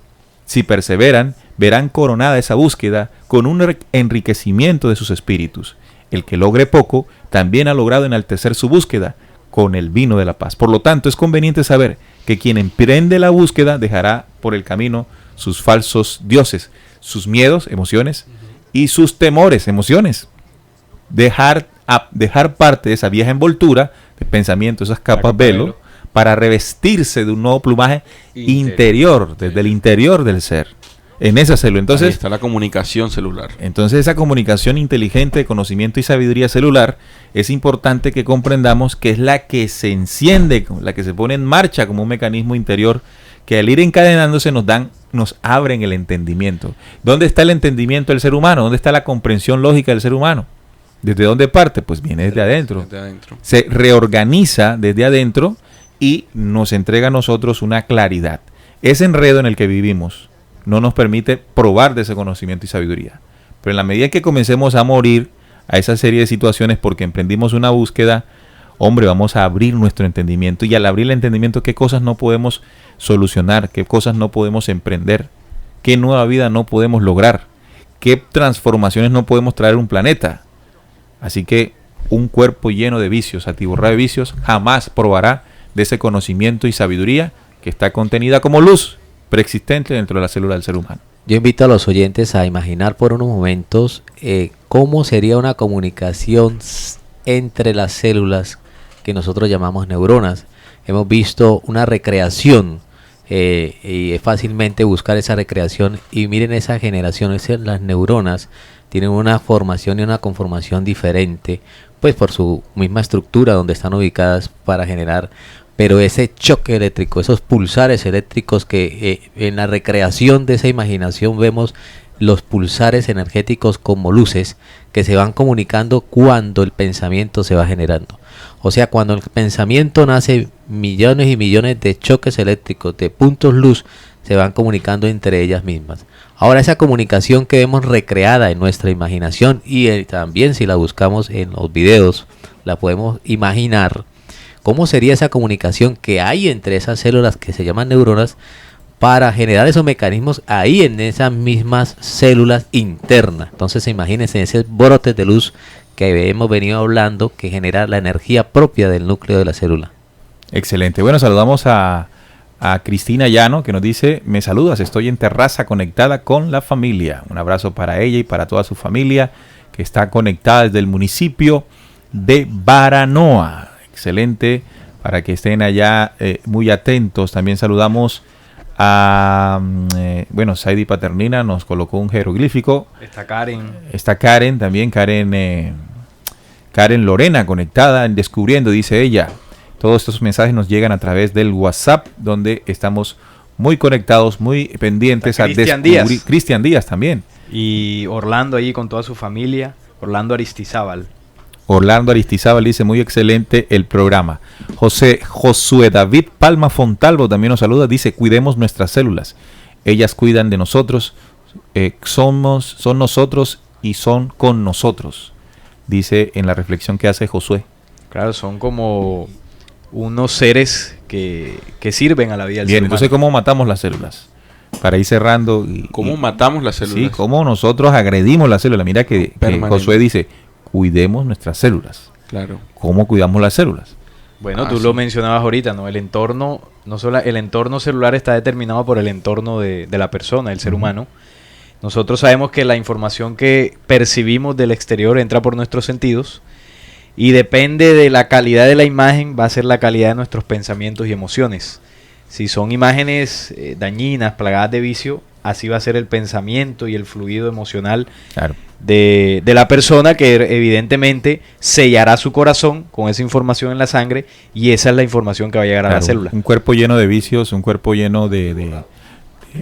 Si perseveran, verán coronada esa búsqueda con un enriquecimiento de sus espíritus. El que logre poco, también ha logrado enaltecer su búsqueda con el vino de la paz. Por lo tanto, es conveniente saber que quien emprende la búsqueda dejará por el camino sus falsos dioses, sus miedos, emociones, y sus temores, emociones. Dejar parte de esa vieja envoltura de pensamiento, esas capas velo, para revestirse de un nuevo plumaje interior, desde el interior del ser, en esa célula. Entonces, ahí está la comunicación celular. Entonces esa comunicación inteligente de conocimiento y sabiduría celular es importante que comprendamos que es la que se enciende, la que se pone en marcha como un mecanismo interior que al ir encadenándose nos abren el entendimiento. ¿Dónde está el entendimiento del ser humano? ¿Dónde está la comprensión lógica del ser humano? ¿Desde dónde parte? Pues viene desde adentro. Desde adentro. Se reorganiza desde adentro y nos entrega a nosotros una claridad. Ese enredo en el que vivimos no nos permite probar de ese conocimiento y sabiduría. Pero en la medida que comencemos a morir a esa serie de situaciones porque emprendimos una búsqueda, hombre, vamos a abrir nuestro entendimiento. Y al abrir el entendimiento, ¿qué cosas no podemos solucionar? ¿Qué cosas no podemos emprender? ¿Qué nueva vida no podemos lograr? ¿Qué transformaciones no podemos traer a un planeta? Así que un cuerpo lleno de vicios, atiborrado de vicios, jamás probará de ese conocimiento y sabiduría que está contenida como luz preexistente dentro de la célula del ser humano. Yo invito a los oyentes a imaginar por unos momentos cómo sería una comunicación entre las células que nosotros llamamos neuronas. Hemos visto una recreación y es fácilmente buscar esa recreación. Y miren esa generación, las neuronas tienen una formación y una conformación diferente, pues por su misma estructura donde están ubicadas para generar, pero ese choque eléctrico, esos pulsares eléctricos que en la recreación de esa imaginación vemos los pulsares energéticos como luces que se van comunicando cuando el pensamiento se va generando. O sea, cuando el pensamiento nace, millones y millones de choques eléctricos, de puntos luz, se van comunicando entre ellas mismas. Ahora, esa comunicación que vemos recreada en nuestra imaginación y también si la buscamos en los videos, la podemos imaginar. ¿Cómo sería esa comunicación que hay entre esas células que se llaman neuronas para generar esos mecanismos ahí en esas mismas células internas? Entonces imagínense ese brote de luz que hemos venido hablando que genera la energía propia del núcleo de la célula. Excelente. Bueno, saludamos a Cristina Llano, que nos dice: me saludas, estoy en terraza conectada con la familia. Un abrazo para ella y para toda su familia que está conectada desde el municipio de Baranoa. Excelente, para que estén allá muy atentos. También saludamos a Saidi Paternina, nos colocó un jeroglífico. Está Karen también, Karen Lorena conectada en Descubriendo, dice ella. Todos estos mensajes nos llegan a través del WhatsApp, donde estamos muy conectados, muy pendientes a descubrir. Cristian Díaz también. Y Orlando allí con toda su familia, Orlando Aristizábal dice: muy excelente el programa. Josué David Palma Fontalvo también nos saluda, dice: cuidemos nuestras células, ellas cuidan de nosotros, son nosotros y son con nosotros, dice en la reflexión que hace Josué. Claro, son como unos seres que sirven a la vida del Bien, ser humano. entonces, ¿cómo matamos las células? Para ir cerrando. ¿Cómo matamos las células? Sí, cómo nosotros agredimos las células. Mira que Josué dice: cuidemos nuestras células. Claro. ¿Cómo cuidamos las células? Bueno, tú lo mencionabas ahorita, ¿no? El entorno, no solo el entorno celular está determinado por el entorno de la persona, del ser humano. Nosotros sabemos que la información que percibimos del exterior entra por nuestros sentidos y depende de la calidad de la imagen, va a ser la calidad de nuestros pensamientos y emociones. Si son imágenes dañinas, plagadas de vicio, así va a ser el pensamiento y el fluido emocional de la persona, que evidentemente sellará su corazón con esa información en la sangre, y esa es la información que va a llegar a la célula. Un cuerpo lleno de vicios, un cuerpo lleno de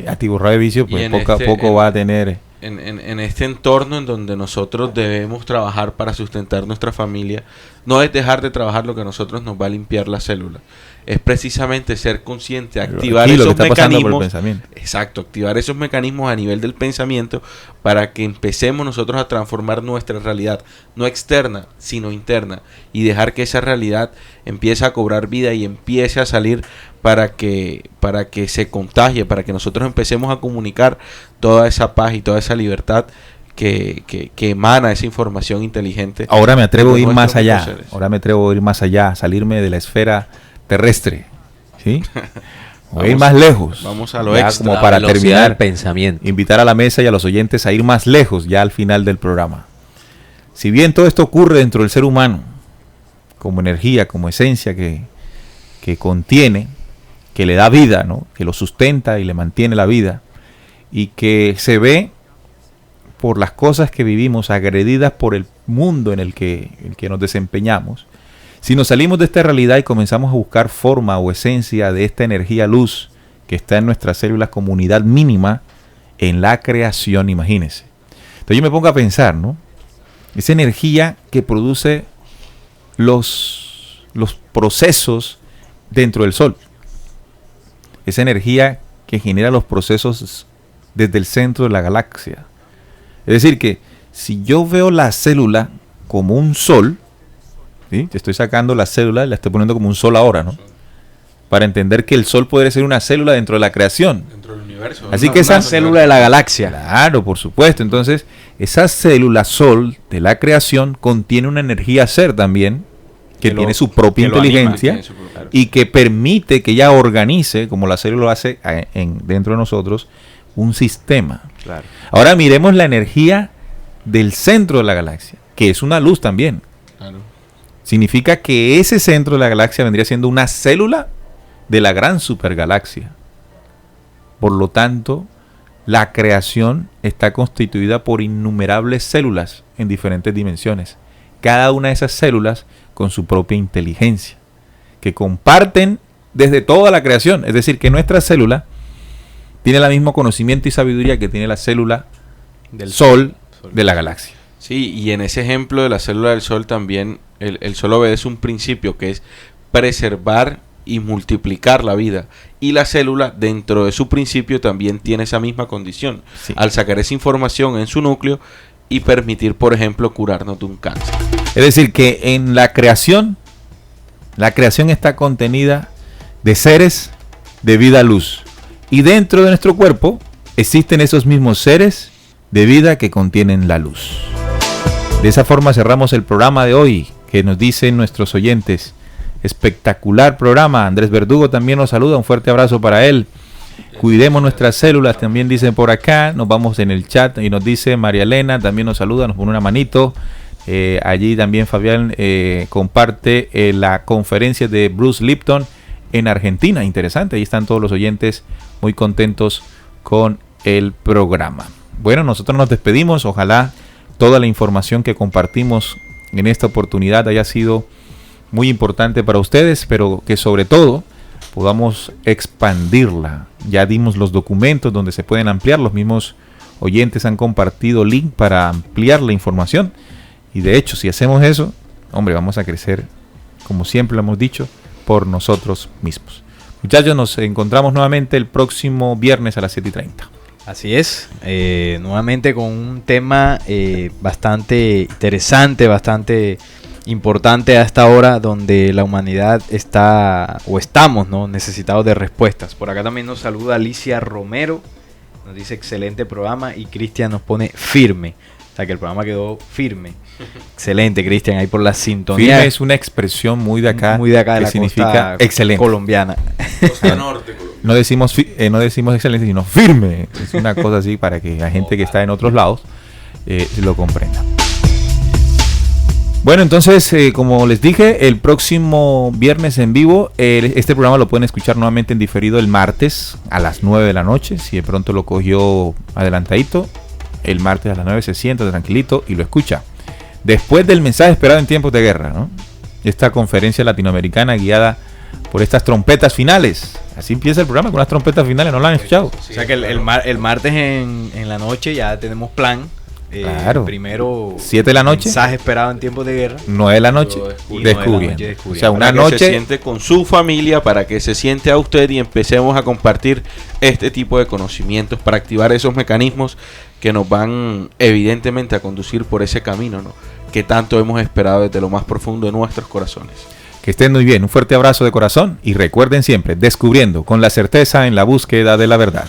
atiborrado de vicios, pues poco a poco va a tener... En este entorno en donde nosotros debemos trabajar para sustentar nuestra familia, no es dejar de trabajar lo que a nosotros nos va a limpiar la célula. Es precisamente ser consciente, activar esos mecanismos. Exacto, activar esos mecanismos a nivel del pensamiento para que empecemos nosotros a transformar nuestra realidad, no externa, sino interna, y dejar que esa realidad empiece a cobrar vida y empiece a salir para que se contagie, para que nosotros empecemos a comunicar toda esa paz y toda esa libertad que emana esa información inteligente. Ahora me atrevo a ir más allá. A salirme de la esfera terrestre, ¿sí? Voy a ir más lejos. Vamos a lo extra. Como para terminar, el pensamiento. Invitar a la mesa y a los oyentes a ir más lejos ya al final del programa. Si bien todo esto ocurre dentro del ser humano, como energía, como esencia que contiene, que le da vida, ¿no? Que lo sustenta y le mantiene la vida, y que se ve por las cosas que vivimos, agredidas por el mundo en el que nos desempeñamos. Si nos salimos de esta realidad y comenzamos a buscar forma o esencia de esta energía luz que está en nuestras células como unidad mínima en la creación, imagínense. Entonces yo me pongo a pensar, ¿no? Esa energía que produce los procesos dentro del Sol. Esa energía que genera los procesos desde el centro de la galaxia. Es decir, que si yo veo la célula como un sol, ¿sí? Estoy sacando la célula y la estoy poniendo como un sol ahora, ¿no? Para entender que el sol puede ser una célula dentro de la creación. Dentro del universo. Así que esa célula de la galaxia. Claro, por supuesto. Entonces, esa célula sol de la creación contiene una energía ser también, que tiene su propia inteligencia y que permite que ella organice, como la célula lo hace dentro de nosotros, un sistema. Claro. Ahora miremos la energía del centro de la galaxia, que es una luz también. Claro. Significa que ese centro de la galaxia vendría siendo una célula de la gran supergalaxia. Por lo tanto, la creación está constituida por innumerables células en diferentes dimensiones. Cada una de esas células con su propia inteligencia, que comparten desde toda la creación. Es decir, que nuestra célula tiene el mismo conocimiento y sabiduría que tiene la célula del Sol de la galaxia. Sí, y en ese ejemplo de la célula del Sol también, el Sol obedece un principio que es preservar y multiplicar la vida. Y la célula, dentro de su principio, también tiene esa misma condición. Sí. Al sacar esa información en su núcleo y permitir, por ejemplo, curarnos de un cáncer. Es decir, que en la creación está contenida de seres de vida luz. Y dentro de nuestro cuerpo existen esos mismos seres de vida que contienen la luz. De esa forma cerramos el programa de hoy, que nos dicen nuestros oyentes. Espectacular programa. Andrés Verdugo también nos saluda. Un fuerte abrazo para él. Cuidemos nuestras células, también dicen por acá. Nos vamos en el chat y nos dice María Elena, también nos saluda, nos pone una manito. Allí también Fabián comparte la conferencia de Bruce Lipton en Argentina. Interesante, ahí están todos los oyentes muy contentos con el programa. Bueno, nosotros nos despedimos. Ojalá toda la información que compartimos en esta oportunidad haya sido muy importante para ustedes, pero que sobre todo podamos expandirla. Ya dimos los documentos donde se pueden ampliar. Los mismos oyentes han compartido link para ampliar la información. Y de hecho, si hacemos eso, hombre, vamos a crecer, como siempre lo hemos dicho, por nosotros mismos. Muchachos, nos encontramos nuevamente el próximo viernes a las 7:30. Así es, nuevamente con un tema bastante interesante, bastante importante a esta hora, donde la humanidad está, o estamos, ¿no?, necesitados de respuestas. Por acá también nos saluda Alicia Romero, nos dice excelente programa, y Cristian nos pone firme. O sea que el programa quedó firme. Excelente, Cristian, ahí por la sintonía. Firme es una expresión muy de acá de la significa excelente. Colombiana. Costa Norte, Colombia. No decimos excelente, sino firme. Es una cosa así para que la gente que está en otros lados lo comprenda. Bueno, entonces, como les dije, el próximo viernes en vivo, este programa lo pueden escuchar nuevamente en diferido el martes a las 9 de la noche. Si de pronto lo cogió adelantadito, el martes a las 9 se sienta tranquilito y lo escucha. Después del mensaje esperado en tiempos de guerra, ¿no? Esta conferencia latinoamericana guiada por estas trompetas finales. Así empieza el programa, con las trompetas finales, ¿no lo han escuchado? Sí, o sea que el martes en la noche ya tenemos plan. Claro. Primero 7 de la noche. Mensaje esperado en tiempos de guerra. 9 de la noche. Descubriendo. O sea, una noche. Se siente con su familia, para que se siente a usted y empecemos a compartir este tipo de conocimientos para activar esos mecanismos que nos van evidentemente a conducir por ese camino, ¿no?, que tanto hemos esperado desde lo más profundo de nuestros corazones. Que estén muy bien. Un fuerte abrazo de corazón y recuerden siempre, descubriendo con la certeza en la búsqueda de la verdad.